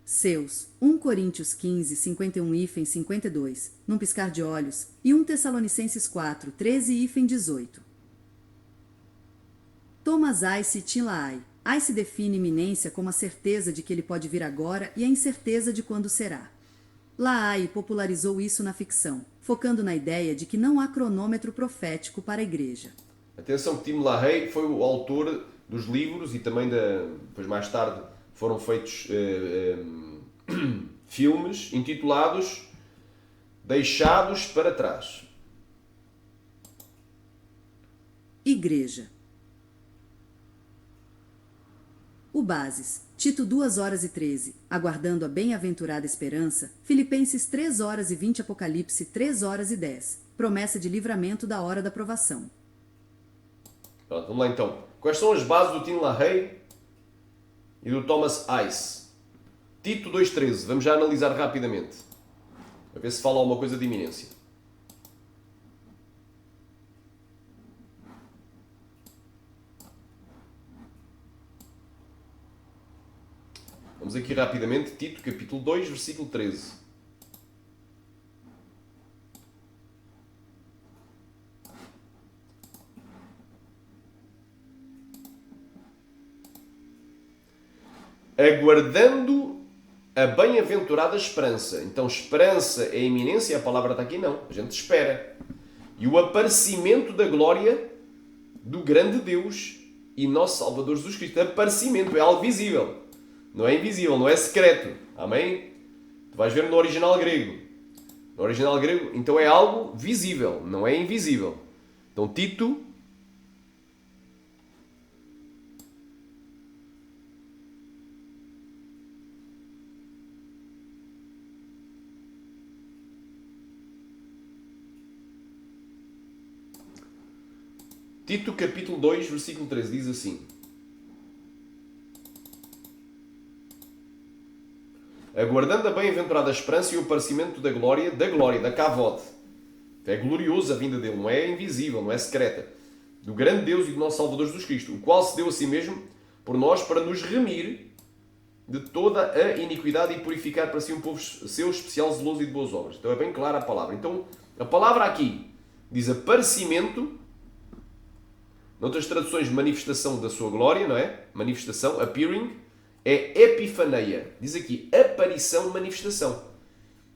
[SPEAKER 2] Seus 1 Coríntios 15, 51 hífen 52, num piscar de olhos, e 1 Tessalonicenses 4, 13 hífen 18. Thomas Ice Tilaai. Ice define iminência como a certeza de que ele pode vir agora e a incerteza de quando será. Laai popularizou isso na ficção, focando na ideia de que não há cronômetro profético para a igreja.
[SPEAKER 1] Atenção que Tim LaHaye foi o autor dos livros e também depois mais tarde foram feitos filmes intitulados Deixados para Trás.
[SPEAKER 2] Igreja. O Bases, Tito 2h13, aguardando a bem-aventurada esperança, Filipenses 3h20, Apocalipse 3h10, promessa de livramento da hora da provação.
[SPEAKER 1] Pronto, vamos lá então. Quais são as bases do Tim LaHaye e do Thomas Ice? Tito 2.13, vamos já analisar rapidamente. A ver se fala alguma coisa de iminência. Vamos aqui rapidamente, Tito, capítulo 2, versículo 13. Aguardando a bem-aventurada esperança. Então, esperança é iminência? A palavra está aqui? Não. A gente espera. E o aparecimento da glória do grande Deus e nosso Salvador Jesus Cristo. Aparecimento é algo visível. Não é invisível, não é secreto. Amém? Tu vais ver no original grego. No original grego, então é algo visível, não é invisível. Então, Tito... Tito capítulo 2, versículo 13, diz assim: aguardando a bem-aventurada esperança e o aparecimento da glória, da Kavod. É glorioso a vinda dele, não é invisível, não é secreta. Do grande Deus e do nosso Salvador Jesus Cristo, o qual se deu a si mesmo por nós para nos remir de toda a iniquidade e purificar para si um povo seu especial, zeloso e de boas obras. Então é bem clara a palavra. Então, a palavra aqui diz aparecimento. Noutras traduções, manifestação da sua glória, não é? Manifestação, appearing, é epifaneia. Diz aqui, aparição, manifestação.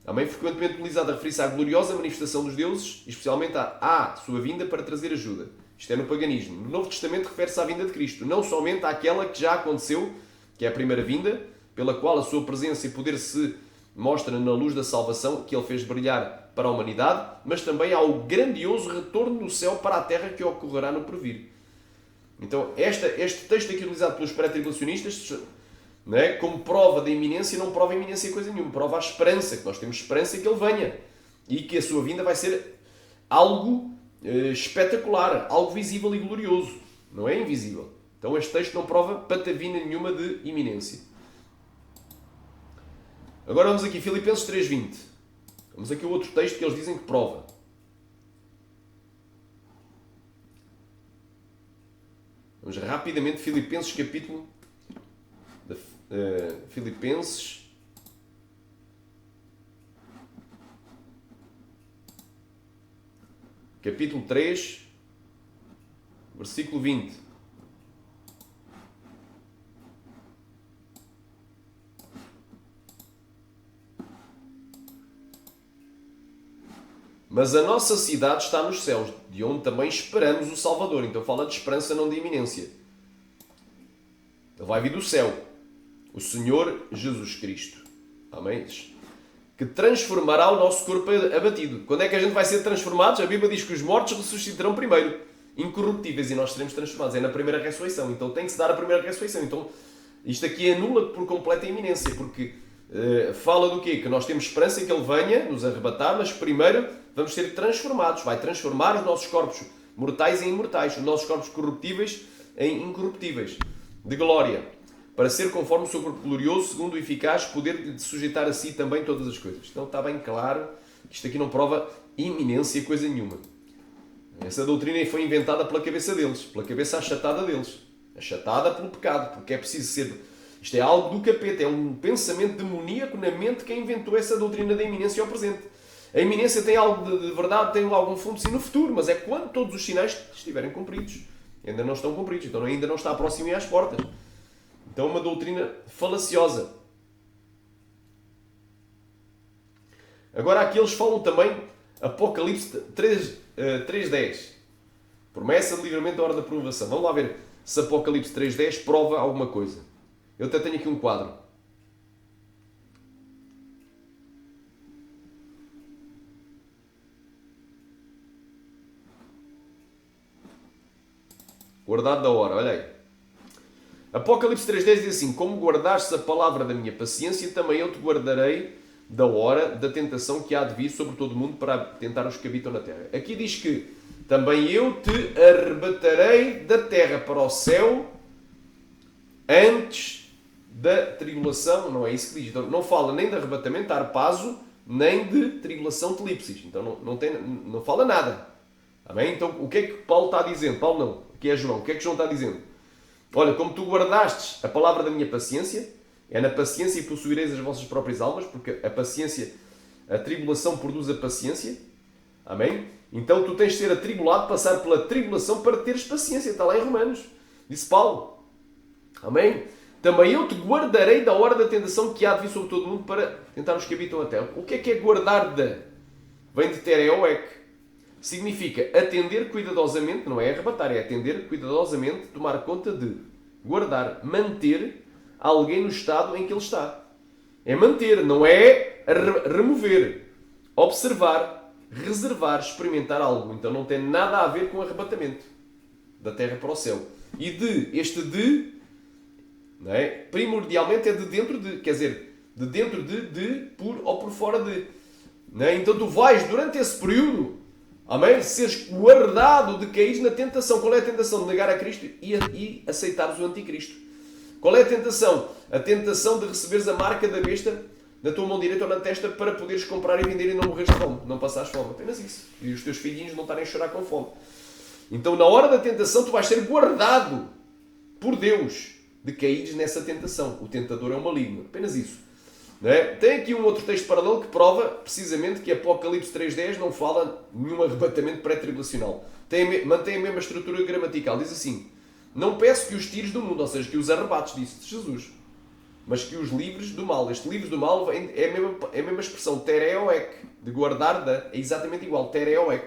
[SPEAKER 1] Também frequentemente utilizada a referir-se à gloriosa manifestação dos deuses, especialmente à sua vinda para trazer ajuda. Isto é no paganismo. No Novo Testamento refere-se à vinda de Cristo, não somente àquela que já aconteceu, que é a primeira vinda, pela qual a sua presença e poder se mostra na luz da salvação que ele fez brilhar para a humanidade, mas também ao grandioso retorno do céu para a terra que ocorrerá no porvir. Então, este texto aqui utilizado pelos pré-tribulacionistas, não é? Como prova da iminência, não prova a iminência coisa nenhuma, prova a esperança, que nós temos esperança que ele venha e que a sua vinda vai ser algo espetacular, algo visível e glorioso, não é invisível. Então este texto não prova patavina nenhuma de iminência. Agora vamos aqui, Filipenses 3.20. Vamos aqui ao outro texto que eles dizem que prova. Vamos rapidamente, Filipenses capítulo... Filipenses... Capítulo 3, versículo 20. Mas a nossa cidade está nos céus, de onde também esperamos o Salvador. Então fala de esperança, não de iminência. Ele vai vir do céu. O Senhor Jesus Cristo. Amém? Que transformará o nosso corpo abatido. Quando é que a gente vai ser transformados? A Bíblia diz que os mortos ressuscitarão primeiro. Incorruptíveis. E nós seremos transformados. É na primeira ressurreição. Então tem que se dar a primeira ressurreição. Então isto aqui anula por completa iminência. Porque fala do quê? Que nós temos esperança em que Ele venha nos arrebatar, mas primeiro vamos ser transformados. Vai transformar os nossos corpos mortais em imortais. Os nossos corpos corruptíveis em incorruptíveis. De glória. Para ser conforme o seu corpo glorioso, segundo o eficaz poder de sujeitar a si também todas as coisas. Então está bem claro que isto aqui não prova iminência coisa nenhuma. Essa doutrina foi inventada pela cabeça deles, pela cabeça achatada deles. Achatada pelo pecado, porque é preciso ser... Isto é algo do capeta, é um pensamento demoníaco na mente de quem inventou essa doutrina da iminência ao presente. A iminência tem algo de verdade, tem algum fundo sim no futuro, mas é quando todos os sinais estiverem cumpridos. Ainda não estão cumpridos, então ainda não está próximo e às portas. Então é uma doutrina falaciosa. Agora aqui eles falam também Apocalipse 3.10. Promessa de livramento da hora da provação. Vamos lá ver. se Apocalipse 3.10 prova alguma coisa. Eu até tenho aqui um quadro. Guardado da hora, olha aí. Apocalipse 3.10 diz assim: como guardaste a palavra da minha paciência, também eu te guardarei da hora da tentação que há de vir sobre todo o mundo para tentar os que habitam na terra. Aqui diz que também eu te arrebatarei da terra para o céu antes da tribulação. Não é isso que diz. Então, não fala nem de arrebatamento, arpazo, nem de tribulação, telipsis. Então não fala nada. Amém? Então o que é que Paulo está dizendo? Paulo não, aqui é João. O que é que João está dizendo? Olha, como tu guardastes a palavra da minha paciência, é na paciência e possuireis as vossas próprias almas, porque a paciência, a tribulação produz a paciência. Amém? Então tu tens de ser atribulado, passar pela tribulação para teres paciência. Está lá em Romanos. Disse Paulo. Amém? Também eu te guardarei da hora da tentação que há de vir sobre todo o mundo para tentar os que habitam a terra. O que é guardar de? Vem de tereoek. Significa atender cuidadosamente, não é arrebatar, é atender cuidadosamente, tomar conta de, guardar, manter alguém no estado em que ele está. É manter, não é remover, observar, reservar, experimentar algo. Então não tem nada a ver com arrebatamento da terra para o céu. E este não é? Primordialmente é de dentro de, quer dizer, de dentro de, por ou por fora de. Não é? Então tu vais, durante esse período, amém? Seres guardado de cair na tentação. Qual é a tentação? De negar a Cristo e aceitares o anticristo. Qual é a tentação? A tentação de receberes a marca da besta na tua mão direita ou na testa para poderes comprar e vender e não morreres de fome. Não passares fome. Apenas isso. E os teus filhinhos não estarem a chorar com fome. Então, na hora da tentação, tu vais ser guardado por Deus de caíres nessa tentação. O tentador é um maligno. Apenas isso. Não é? Tem aqui um outro texto paralelo que prova precisamente que Apocalipse 3.10 não fala nenhum arrebatamento pré-tribulacional. Mantém a mesma estrutura gramatical. Diz assim: não peço que os tires do mundo, ou seja, que os arrebates, disse Jesus, mas que os livres do mal. Este livres do mal é a mesma expressão, tereoek, de guardar é exatamente igual, tereoek.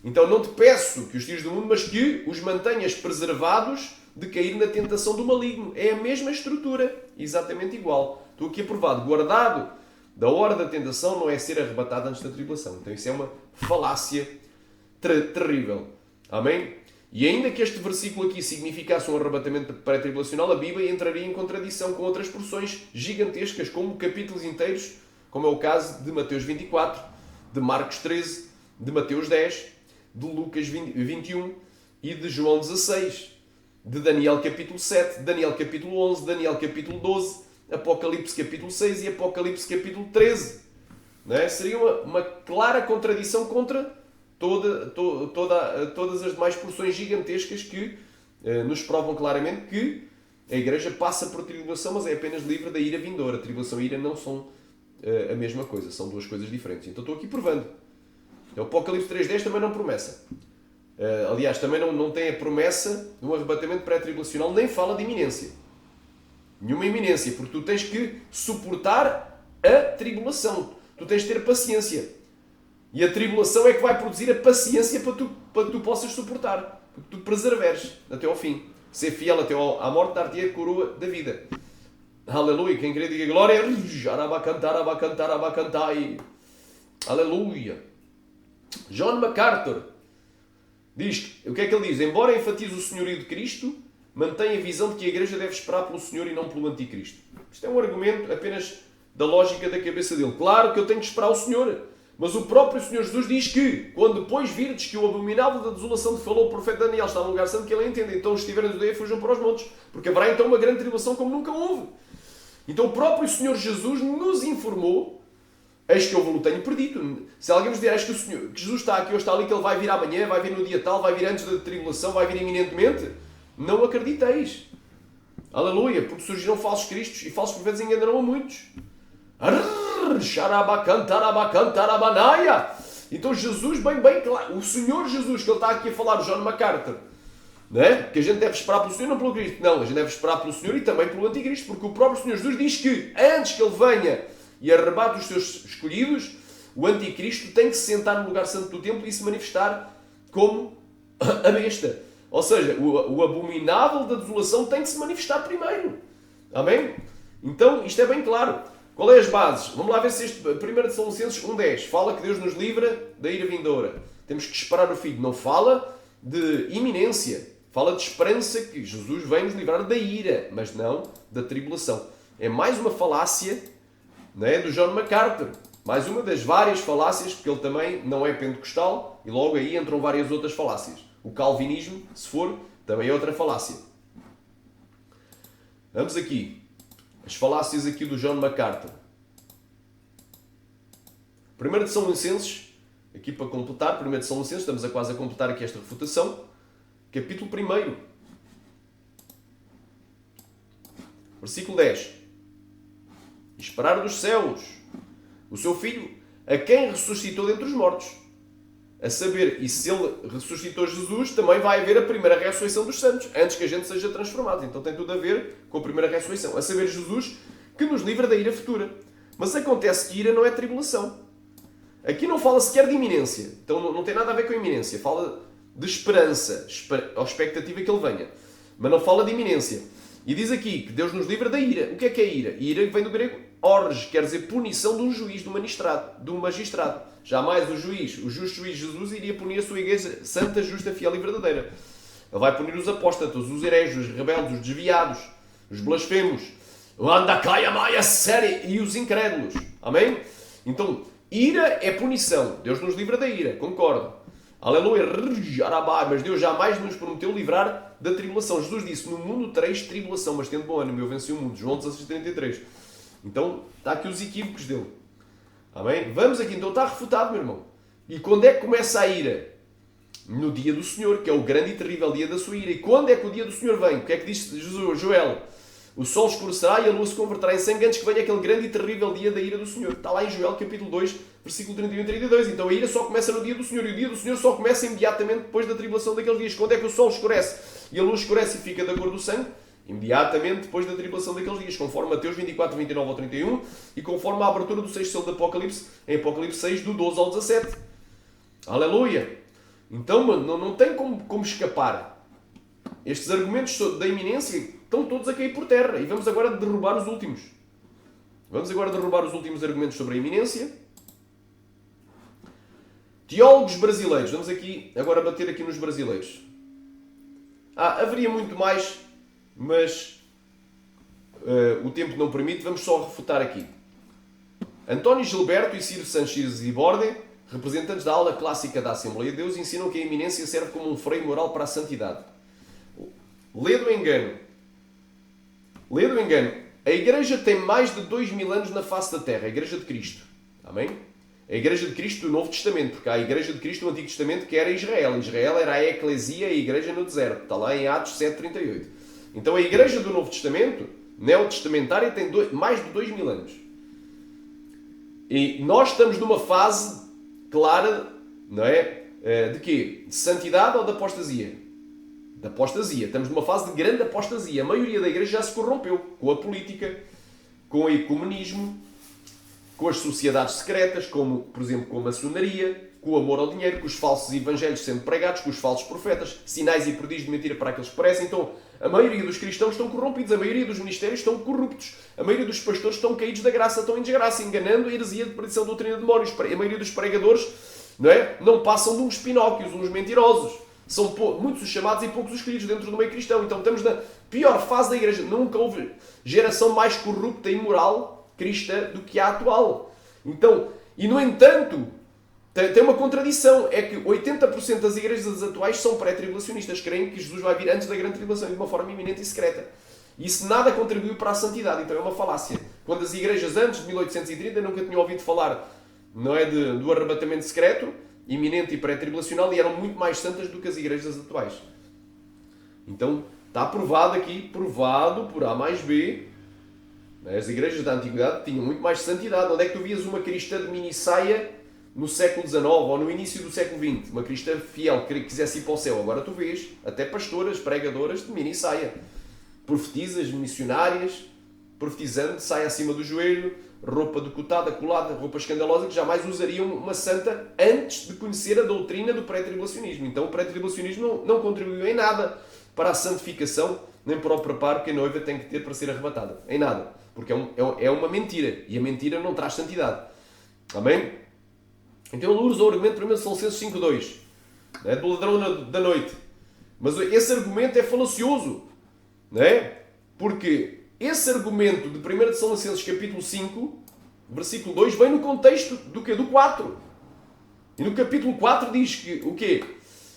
[SPEAKER 1] Então não te peço que os tires do mundo, mas que os mantenhas preservados de cair na tentação do maligno. É a mesma estrutura, exatamente igual. Estou aqui aprovado. Guardado da hora da tentação não é ser arrebatado antes da tribulação. Então isso é uma falácia terrível. Amém? E ainda que este versículo aqui significasse um arrebatamento pré-tribulacional, a Bíblia entraria em contradição com outras porções gigantescas, como capítulos inteiros, como é o caso de Mateus 24, de Marcos 13, de Mateus 10, de Lucas 21 e de João 16, de Daniel capítulo 7, Daniel capítulo 11, Daniel capítulo 12, Apocalipse capítulo 6 e Apocalipse capítulo 13. Não é? Seria uma clara contradição contra todas as demais porções gigantescas que nos provam claramente que a Igreja passa por tribulação, mas é apenas livre da ira vindoura. A tribulação e a ira não são a mesma coisa, são duas coisas diferentes. Então estou aqui provando. O Apocalipse 3.10 também não promessa. Aliás, também não tem a promessa de um arrebatamento pré-tribulacional, nem fala de iminência. Nenhuma iminência, porque tu tens que suportar a tribulação. Tu tens de ter paciência. E a tribulação é que vai produzir a paciência para que tu possas suportar. Para que tu preserveres até ao fim. Ser fiel até à morte, dar-te a coroa da vida. Aleluia. Quem querer diga glória. Aleluia. John MacArthur diz, o que é que ele diz? Embora enfatize o senhorio de Cristo, mantém a visão de que a Igreja deve esperar pelo Senhor e não pelo Anticristo. Isto é um argumento apenas da lógica da cabeça dele. Claro que eu tenho de esperar o Senhor, mas o próprio Senhor Jesus diz que, quando depois virdes que o abominável da desolação que falou o profeta Daniel está no lugar santo, que ele entende. Então, os que estiverem na Judeia, fujam para os montes, porque haverá então uma grande tribulação como nunca houve. Então, o próprio Senhor Jesus nos informou, eis que eu vos tenho predito. Se alguém vos disser que Jesus está aqui ou está ali, que ele vai vir amanhã, vai vir no dia tal, vai vir antes da tribulação, vai vir iminentemente, não acrediteis. Aleluia, porque surgirão falsos cristos e falsos profetas enganarão a muitos. Então Jesus, bem claro, o Senhor Jesus, que ele está aqui a falar, o John MacArthur, não é? Que a gente deve esperar pelo Senhor, não pelo Cristo. Não, a gente deve esperar pelo Senhor e também pelo Anticristo, porque o próprio Senhor Jesus diz que antes que ele venha e arrebate os seus escolhidos, o Anticristo tem que se sentar no lugar santo do templo e se manifestar como a besta. Ou seja, o abominável da desolação tem que se manifestar primeiro. Amém? Então, isto é bem claro. Qual é as bases? Vamos lá ver se este 1 Tessalonicenses 1:10 fala que Deus nos livra da ira vindoura. Temos que esperar o Filho. Não fala de iminência. Fala de esperança que Jesus vem nos livrar da ira, mas não da tribulação. É mais uma falácia, não é, do John MacArthur. Mais uma das várias falácias, porque ele também não é pentecostal, e logo aí entram várias outras falácias. O calvinismo, se for, também é outra falácia. Vamos aqui. As falácias aqui do John MacArthur. 1 Tessalonicenses, aqui para completar, 1 Tessalonicenses, estamos a quase a completar aqui esta refutação. Capítulo 1. Versículo 10. Esperar dos céus o seu Filho, a quem ressuscitou dentre os mortos. A saber, e se ele ressuscitou Jesus, também vai haver a primeira ressurreição dos santos, antes que a gente seja transformado. Então tem tudo a ver com a primeira ressurreição. A saber, Jesus, que nos livra da ira futura. Mas acontece que ira não é tribulação. Aqui não fala sequer de iminência. Então não tem nada a ver com a iminência. Fala de esperança, ou expectativa que ele venha. Mas não fala de iminência. E diz aqui que Deus nos livra da ira. O que é ira? Ira vem do grego orge, quer dizer punição de um juiz, de um magistrado. Jamais o justo juiz Jesus, iria punir a sua igreja santa, justa, fiel e verdadeira. Ele vai punir os apóstatas, os hereges, os rebeldes, os desviados, os blasfemos, o andacai, amai, a série e os incrédulos. Amém? Então, ira é punição. Deus nos livra da ira, concordo. Aleluia, mas Deus jamais nos prometeu livrar da tribulação. Jesus disse, no mundo tereis tribulação, mas tendo bom ânimo, eu venci o mundo. João 16:33. Então, está aqui os equívocos dele. Amém? Vamos aqui, então está refutado, meu irmão. E quando é que começa a ira? No dia do Senhor, que é o grande e terrível dia da sua ira. E quando é que o dia do Senhor vem? O que é que diz Joel? O sol escurecerá e a lua se converterá em sangue antes que venha aquele grande e terrível dia da ira do Senhor. Está lá em Joel capítulo 2, versículo 31 e 32. Então a ira só começa no dia do Senhor. E o dia do Senhor só começa imediatamente depois da tribulação daqueles dias. Quando é que o sol escurece e a lua escurece e fica da cor do sangue? Imediatamente depois da tribulação daqueles dias, conforme Mateus 24, 29 ao 31 e conforme a abertura do 6º selo de Apocalipse, em Apocalipse 6, do 12 ao 17. Aleluia! Então, mano, não tem como escapar. Estes argumentos da iminência estão todos a cair por terra. E vamos agora derrubar os últimos. Vamos agora derrubar os últimos argumentos sobre a iminência. Teólogos brasileiros. Vamos aqui agora bater aqui nos brasileiros. Haveria muito mais, mas o tempo não permite. Vamos só refutar aqui. António Gilberto e Ciro Sanches e Borde, representantes da ala clássica da Assembleia de Deus, ensinam que a iminência serve como um freio moral para a santidade. Lê do engano. A Igreja tem mais de 2000 anos na face da Terra. A Igreja de Cristo. Amém? A Igreja de Cristo do Novo Testamento. Porque há a Igreja de Cristo do Antigo Testamento que era Israel. Israel era a Eclesia, a Igreja no deserto. Está lá em Atos 7:38. Então a Igreja do Novo Testamento, neotestamentária, tem mais de 2000 anos. E nós estamos numa fase clara, não é? De quê? De santidade ou de apostasia? De apostasia. Estamos numa fase de grande apostasia. A maioria da igreja já se corrompeu com a política, com o ecumenismo, com as sociedades secretas, como, por exemplo, com a maçonaria, com o amor ao dinheiro, com os falsos evangelhos sendo pregados, com os falsos profetas, sinais e prodígios de mentira para aqueles que parecem. Então, a maioria dos cristãos estão corrompidos, a maioria dos ministérios estão corruptos, a maioria dos pastores estão caídos da graça, estão em desgraça, enganando a heresia de perdição, doutrina de demónios. A maioria dos pregadores, não passam de uns pinóquios, uns mentirosos. São muitos os chamados e poucos os queridos dentro do meio cristão. Então estamos na pior fase da igreja. Nunca houve geração mais corrupta e imoral cristã do que a atual. Então, e no entanto, tem uma contradição. É que 80% das igrejas atuais são pré-tribulacionistas. Creem que Jesus vai vir antes da grande tribulação, de uma forma iminente e secreta. E isso nada contribuiu para a santidade. Então é uma falácia. Quando as igrejas antes de 1830 nunca tinham ouvido falar, do arrebatamento secreto, iminente e pré-tribulacional, e eram muito mais santas do que as igrejas atuais. Então, está provado aqui, provado por A mais B, as igrejas da antiguidade tinham muito mais santidade. Onde é que tu vias uma cristã de mini saia no século XIX ou no início do século XX? Uma cristã fiel que quisesse ir para o céu. Agora tu vês até pastoras, pregadoras de mini saia. Profetisas, missionárias, profetizando, saia acima do joelho, roupa decotada, colada, roupa escandalosa, que jamais usariam uma santa antes de conhecer a doutrina do pré-tribulacionismo. Então o pré-tribulacionismo não contribuiu em nada para a santificação, nem para o preparo que a noiva tem que ter para ser arrebatada. Em nada. Porque é uma mentira. E a mentira não traz santidade. Amém? Então ele usa o argumento de 1 Tessalonicenses 5.2. Do ladrão da noite. Mas esse argumento é falacioso. Não é? Porque esse argumento de 1 Tessalonicenses capítulo 5, versículo 2, vem no contexto do quê? Do 4. E no capítulo 4 diz que o quê?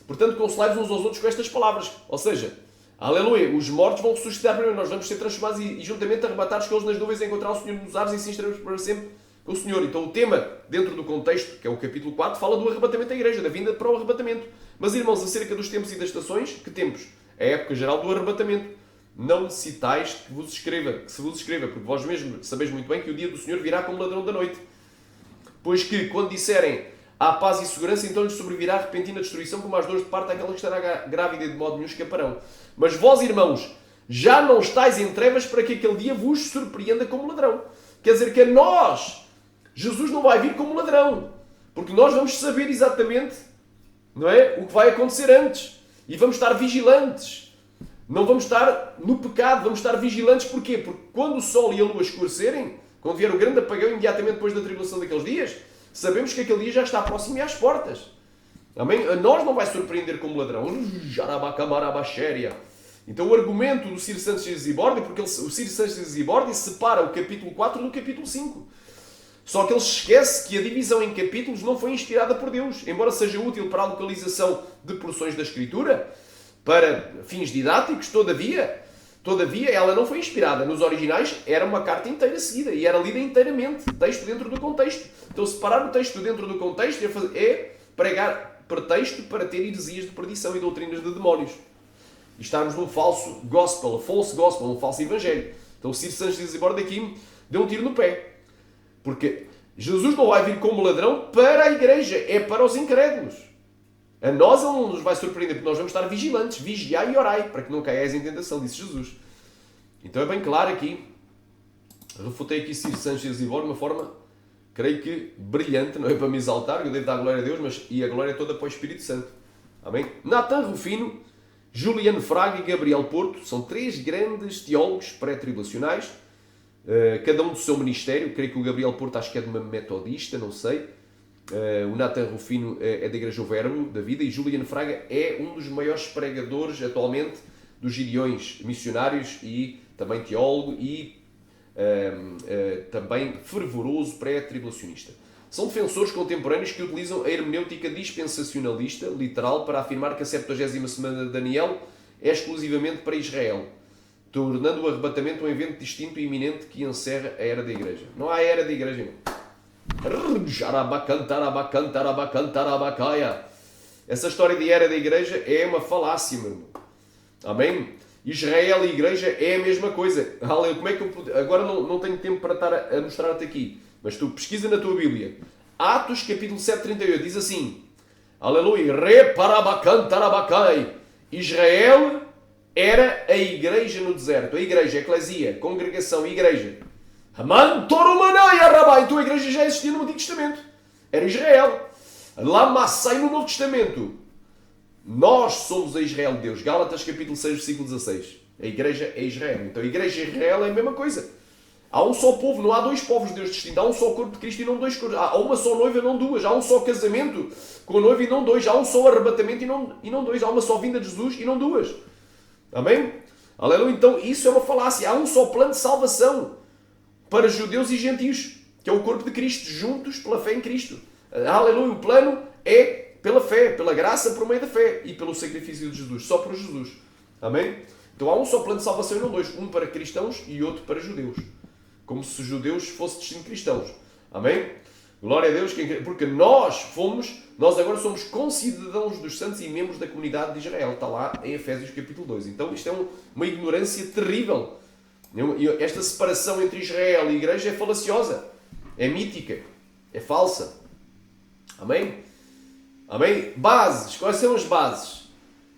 [SPEAKER 1] Portanto, consolai-vos uns aos outros com estas palavras. Ou seja, aleluia, os mortos vão ressuscitar primeiro, nós vamos ser transformados e juntamente arrebatados com eles nas nuvens a encontrar o Senhor nos ares e assim estaremos para sempre com o Senhor. Então o tema, dentro do contexto, que é o capítulo 4, fala do arrebatamento da igreja, da vinda para o arrebatamento. Mas, irmãos, acerca dos tempos e das estações, que tempos? É a época geral do arrebatamento. Não necessitais que se vos escreva, porque vós mesmos sabeis muito bem que o dia do Senhor virá como ladrão da noite. Pois que, quando disserem há paz e segurança, então lhes sobrevirá repentina destruição, como as dores de parto daquela que estará grávida e de modo nenhum escaparão. Mas vós, irmãos, já não estáis em trevas para que aquele dia vos surpreenda como ladrão. Quer dizer que a nós, Jesus não vai vir como ladrão, porque nós vamos saber exatamente, não é, o que vai acontecer antes. E vamos estar vigilantes. Não vamos estar no pecado, vamos estar vigilantes. Porquê? Porque quando o sol e a lua escurecerem, quando vier o grande apagão imediatamente depois da tribulação daqueles dias, sabemos que aquele dia já está próximo e às portas. Amém? A nós não vai surpreender como ladrão. Então o argumento do Ciro Santos de Zibordi, porque o Ciro Santos de Zibordi separa o capítulo 4 do capítulo 5. Só que ele esquece que a divisão em capítulos não foi inspirada por Deus. Embora seja útil para a localização de porções da Escritura, para fins didáticos, todavia ela não foi inspirada. Nos originais era uma carta inteira seguida e era lida inteiramente, texto dentro do contexto. Então separar o texto dentro do contexto é pregar pretexto para ter heresias de perdição e doutrinas de demónios. E estarmos num falso gospel, um falso evangelho. Então o Ciro Santos de Zibordi aqui deu um tiro no pé. Porque Jesus não vai vir como ladrão para a igreja, é para os incrédulos. A nós ele não nos vai surpreender, porque nós vamos estar vigilantes, vigiai e orai, para que não caiais em tentação, disse Jesus. Então é bem claro aqui, refutei aqui Ciro Santos de Zibordi de uma forma, creio que brilhante, não é para me exaltar, eu devo dar a glória a Deus, mas e a glória toda para o Espírito Santo. Amém? Nathan Rufino, Juliano Fraga e Gabriel Porto, são 3 grandes teólogos pré-tribulacionais, cada um do seu ministério. Creio que o Gabriel Porto acho que é de uma metodista, não sei. O Nathan Rufino é da Igreja O Verbo da Vida e Juliano Fraga é um dos maiores pregadores atualmente dos Gideões, missionários e também teólogo e também fervoroso pré-tribulacionista. São defensores contemporâneos que utilizam a hermenêutica dispensacionalista, literal, para afirmar que a 70ª semana de Daniel é exclusivamente para Israel, tornando o arrebatamento um evento distinto e iminente que encerra a era da Igreja. Não há era da Igreja, irmão. Essa história de era da igreja é uma falácia, meu irmão. Amém? Israel e igreja é a mesma coisa. Como é que eu agora não tenho tempo para estar a mostrar-te aqui, mas tu pesquisa na tua Bíblia. Atos capítulo 7:38 diz assim: aleluia, Israel era a igreja no deserto. A igreja, a eclesia, congregação, igreja. Então a igreja já existia no Antigo Testamento. Era Israel. Lamassai no Novo Testamento. Nós somos a Israel de Deus. Gálatas capítulo 6, versículo 16. A igreja é Israel. Então a igreja e Israel é a mesma coisa. Há um só povo, não há 2 povos de Deus distintos. Há um só corpo de Cristo e não 2 corpos. Há uma só noiva e não 2. Há um só casamento com a noiva e não 2. Há um só arrebatamento e não 2. Há uma só vinda de Jesus e não 2. Amém? Aleluia. Então isso é uma falácia. Há um só plano de salvação para judeus e gentios, que é o corpo de Cristo, juntos pela fé em Cristo. Aleluia. O plano é pela fé, pela graça por meio da fé e pelo sacrifício de Jesus, só por Jesus. Amém? Então há um só plano de salvação e não 2. Um para cristãos e outro para judeus. Como se judeus fossem distintos cristãos. Amém? Glória a Deus, porque nós agora somos concidadãos dos santos e membros da comunidade de Israel. Está lá em Efésios capítulo 2. Então isto é uma ignorância terrível. Esta separação entre Israel e igreja é falaciosa, é mítica, é falsa. Amém? Amém? Bases. Quais são as bases?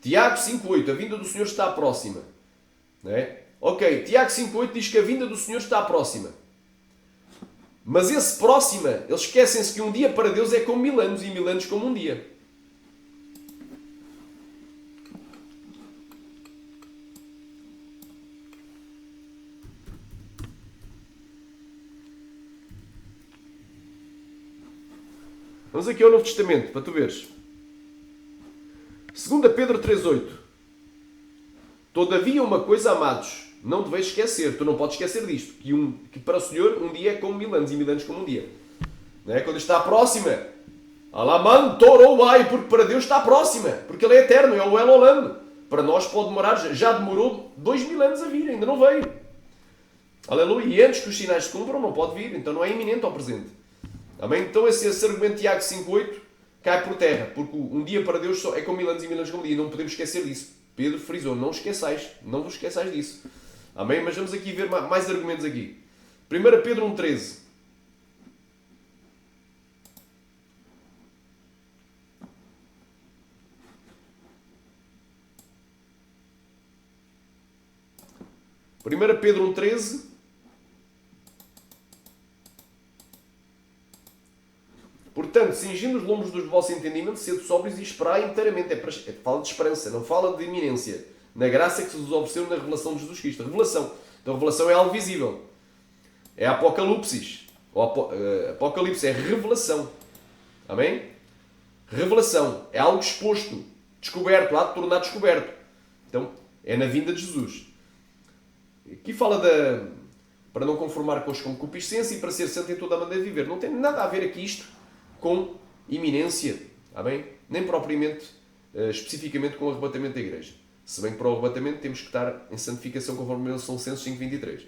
[SPEAKER 1] Tiago 5.8. A vinda do Senhor está próxima. Não é? Ok. Tiago 5.8 diz que a vinda do Senhor está próxima. Mas esse próxima, eles esquecem-se que um dia para Deus é como 1000 anos e 1000 anos como um dia. Vamos aqui ao Novo Testamento, para tu veres. 2 Pedro 3,8. Todavia uma coisa, amados, não deveis esquecer, tu não podes esquecer disto, que para o Senhor um dia é como 1000 anos e 1000 anos como um dia. Não é? Quando está próxima, Alaman Torouai, porque para Deus está próxima, porque Ele é eterno, é o El Olam. Para nós pode demorar, já demorou 2000 anos a vir, ainda não veio. Aleluia. E antes que os sinais se cumpram, não pode vir, então não é iminente ao presente. Amém? Então esse argumento de Tiago 5,8 cai por terra, porque um dia para Deus é como 1000 anos e 1000 anos como um dia, não podemos esquecer disso. Pedro frisou, não vos esqueçais disso. Amém? Mas vamos aqui ver mais argumentos aqui. 1 Pedro 1,13. Primeira Pedro 1,13. Portanto, cingindo os lombos dos vossos entendimentos, sede sóbrios e esperai inteiramente. Fala de esperança, não fala de iminência. Na graça que se vos ofereceu na revelação de Jesus Cristo. A revelação. Então, a revelação é algo visível. É Apocalipse. Apocalipse é revelação. Amém? Revelação. É algo exposto, descoberto, há de tornar descoberto. Então, é na vinda de Jesus. Aqui fala para não conformar com os concupiscência e para ser santo em toda a maneira de viver. Não tem nada a ver aqui isto com iminência, amém? Nem propriamente, especificamente com o arrebatamento da igreja. Se bem que para o arrebatamento temos que estar em santificação conforme São Censos 5,23.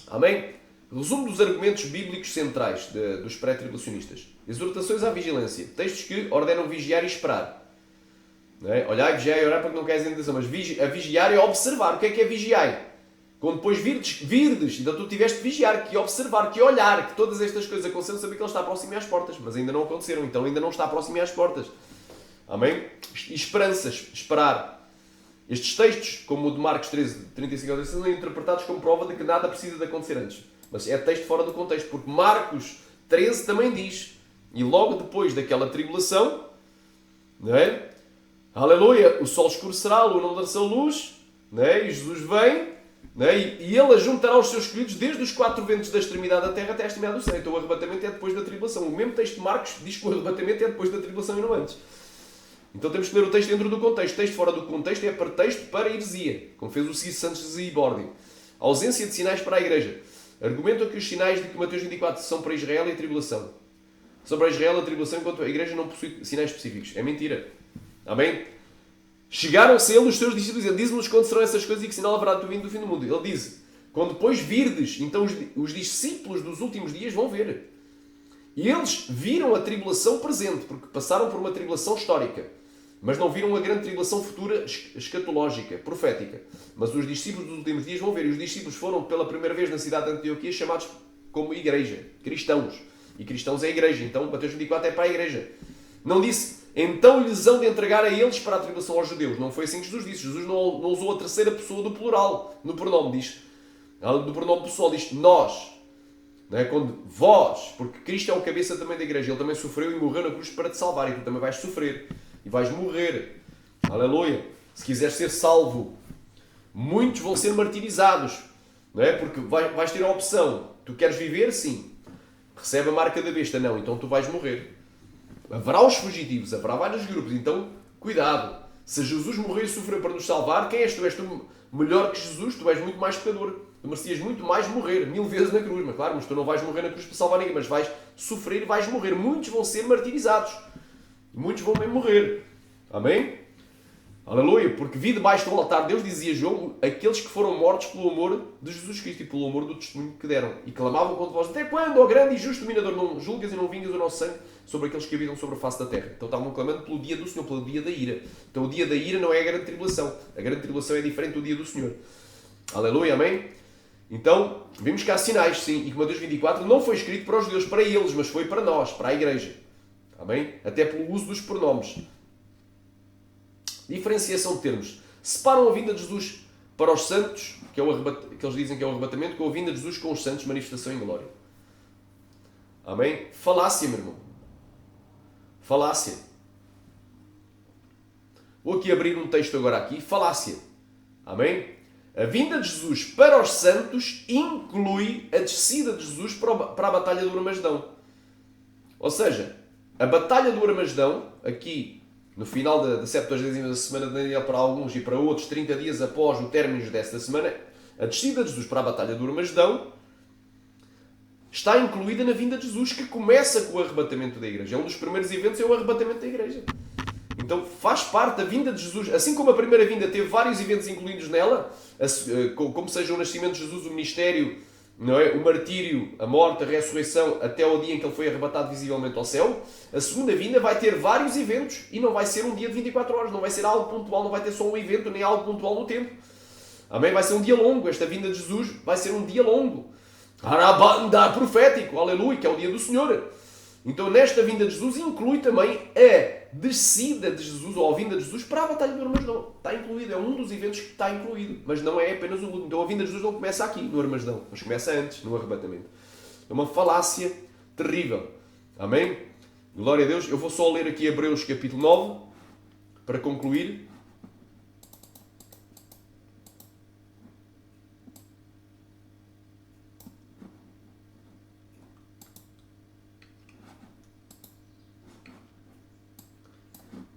[SPEAKER 1] Amém? Resumo dos argumentos bíblicos centrais dos pré-tribulacionistas. Exortações à vigilância. Textos que ordenam vigiar e esperar. Não é? Olhai, vigiai e orar para que não caias em tentação. Mas a vigiar é observar. O que é vigiai? Quando depois virdes, então tu tiveste de vigiar, que observar, que olhar, que todas estas coisas aconteceram, saber que ele está próximo às portas, mas ainda não aconteceram, então ainda não está próximo às portas. Amém? E esperanças, esperar. Estes textos, como o de Marcos 13, 35 ao 36, são interpretados como prova de que nada precisa de acontecer antes. Mas é texto fora do contexto, porque Marcos 13 também diz, e logo depois daquela tribulação, não é? Aleluia, o sol escurecerá, a lua não dará luz, não é? E Jesus vem, e ele ajuntará os seus escolhidos desde os 4 ventos da extremidade da terra até a extremidade do céu. Então o arrebatamento é depois da tribulação. O mesmo texto de Marcos diz que o arrebatamento é depois da tribulação e não antes. Então temos que ler o texto dentro do contexto. O texto fora do contexto é pretexto para a heresia, como fez o Cícero Santos de Zibórdio. Ausência de sinais para a igreja. Argumentam que os sinais de que Mateus 24 são para Israel e a tribulação. São para Israel a tribulação enquanto a igreja não possui sinais específicos. É mentira. Amém? Chegaram-se ele, os seus discípulos, dizendo, diz-nos quando serão essas coisas e que sinal haverá do vindo do fim do mundo. Ele diz, quando depois virdes, então os discípulos dos últimos dias vão ver. E eles viram a tribulação presente, porque passaram por uma tribulação histórica, mas não viram a grande tribulação futura escatológica, profética. Mas os discípulos dos últimos dias vão ver. E os discípulos foram pela primeira vez na cidade de Antioquia chamados como igreja, cristãos. E cristãos é a igreja, então Mateus 24 é para a igreja. Não disse, então lhes hão de entregar a eles para a tribulação aos judeus. Não foi assim que Jesus disse. Jesus não usou a terceira pessoa do plural no pronome. Diz, do pronome pessoal, diz nós. Não é? Quando vós, porque Cristo é o cabeça também da igreja. Ele também sofreu e morreu na cruz para te salvar. E tu também vais sofrer. E vais morrer. Aleluia. Se quiseres ser salvo, muitos vão ser martirizados. Não é? Porque vais ter a opção. Tu queres viver? Sim. Recebe a marca da besta? Não. Então tu vais morrer. Haverá os fugitivos, haverá vários grupos, então cuidado. Se Jesus morreu e sofreu para nos salvar, quem és tu? És tu melhor que Jesus? Tu és muito mais pecador. Tu merecias muito mais morrer, 1000 vezes na cruz. Mas claro, mas tu não vais morrer na cruz para salvar ninguém, mas vais sofrer e vais morrer. Muitos vão ser martirizados. Muitos vão mesmo morrer. Amém? Aleluia, porque vi debaixo do altar, Deus dizia João, aqueles que foram mortos pelo amor de Jesus Cristo e pelo amor do testemunho que deram. E clamavam contra vós, até quando, ó grande e justo dominador, não julgas e não vingas o nosso sangue sobre aqueles que habitam sobre a face da terra. Então estavam clamando pelo dia do Senhor, pelo dia da ira. Então o dia da ira não é a grande tribulação. A grande tribulação é diferente do dia do Senhor. Aleluia, amém? Então, vimos que há sinais, sim, e que Mateus 24 não foi escrito para os judeus, para eles, mas foi para nós, para a igreja. Amém? Até pelo uso dos pronomes. Diferenciação de termos. Separam a vinda de Jesus para os santos, que eles dizem que é o arrebatamento, com a vinda de Jesus com os santos, manifestação em glória. Amém? Falácia, meu irmão. Falácia. Vou aqui abrir um texto agora aqui. Falácia. Amém? A vinda de Jesus para os santos inclui a descida de Jesus para a Batalha do Armagedão. Ou seja, a Batalha do Armagedão, aqui no final da 70ª semana de Daniel para alguns e para outros, 30 dias após o término desta semana, a descida de Jesus para a Batalha do Armagedão está incluída na vinda de Jesus, que começa com o arrebatamento da igreja. É um dos primeiros eventos, é o arrebatamento da igreja. Então faz parte da vinda de Jesus, assim como a primeira vinda teve vários eventos incluídos nela, como seja o nascimento de Jesus, o ministério, não é? O martírio, a morte, a ressurreição, até ao dia em que ele foi arrebatado visivelmente ao céu, a segunda vinda vai ter vários eventos e não vai ser um dia de 24 horas, não vai ser algo pontual, não vai ter só um evento, nem algo pontual no tempo. Amém? Vai ser um dia longo, esta vinda de Jesus vai ser um dia longo. Arabanda profético, aleluia, que é o dia do Senhor. Então nesta vinda de Jesus inclui também a descida de Jesus, ou a vinda de Jesus para a Batalha do Armagedão. Está incluído, é um dos eventos que está incluído, mas não é apenas o último. Então a vinda de Jesus não começa aqui, no Armagedão, mas começa antes, no arrebatamento. É uma falácia terrível. Amém? Glória a Deus. Eu vou só ler aqui Hebreus capítulo 9, para concluir.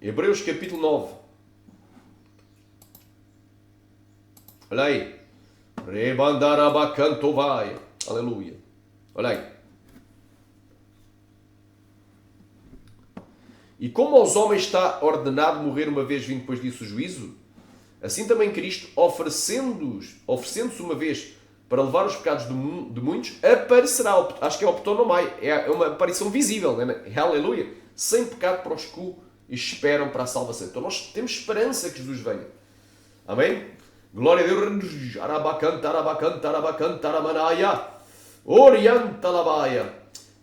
[SPEAKER 1] Hebreus capítulo 9. Olha aí. Rebandarabacantovai. Aleluia. Olha aí. E como aos homens está ordenado morrer uma vez vindo depois disso o juízo, assim também Cristo, oferecendo-se uma vez para levar os pecados de muitos, aparecerá. Acho que é o optonomai. É uma aparição visível. Né? Aleluia. Sem pecado para os que esperam para a salvação. Então nós temos esperança que Jesus venha. Amém? Glória a Deus. Arabacantaramanaya. Oriantalabaya.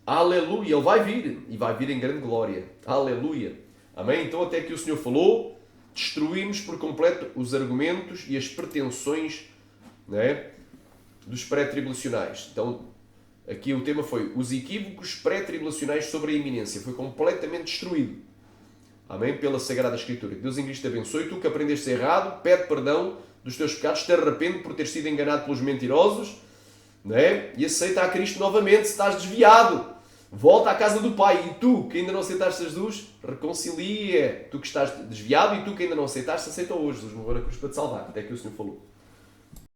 [SPEAKER 1] Aleluia. Ele vai vir. E vai vir em grande glória. Aleluia. Amém? Então até que o Senhor falou, destruímos por completo os argumentos e as pretensões, né, dos pré-tribulacionais. Então aqui o tema foi os equívocos pré-tribulacionais sobre a iminência. Foi completamente destruído. Amém? Pela Sagrada Escritura. Que Deus em Cristo te abençoe. Tu que aprendeste errado, pede perdão dos teus pecados, te arrepende por ter sido enganado pelos mentirosos, não é? E aceita a Cristo novamente se estás desviado. Volta à casa do Pai. E tu que ainda não aceitaste Jesus, reconcilia. Tu que estás desviado e tu que ainda não aceitaste, aceita hoje. Jesus morreu na cruz para te salvar. Até que o Senhor falou.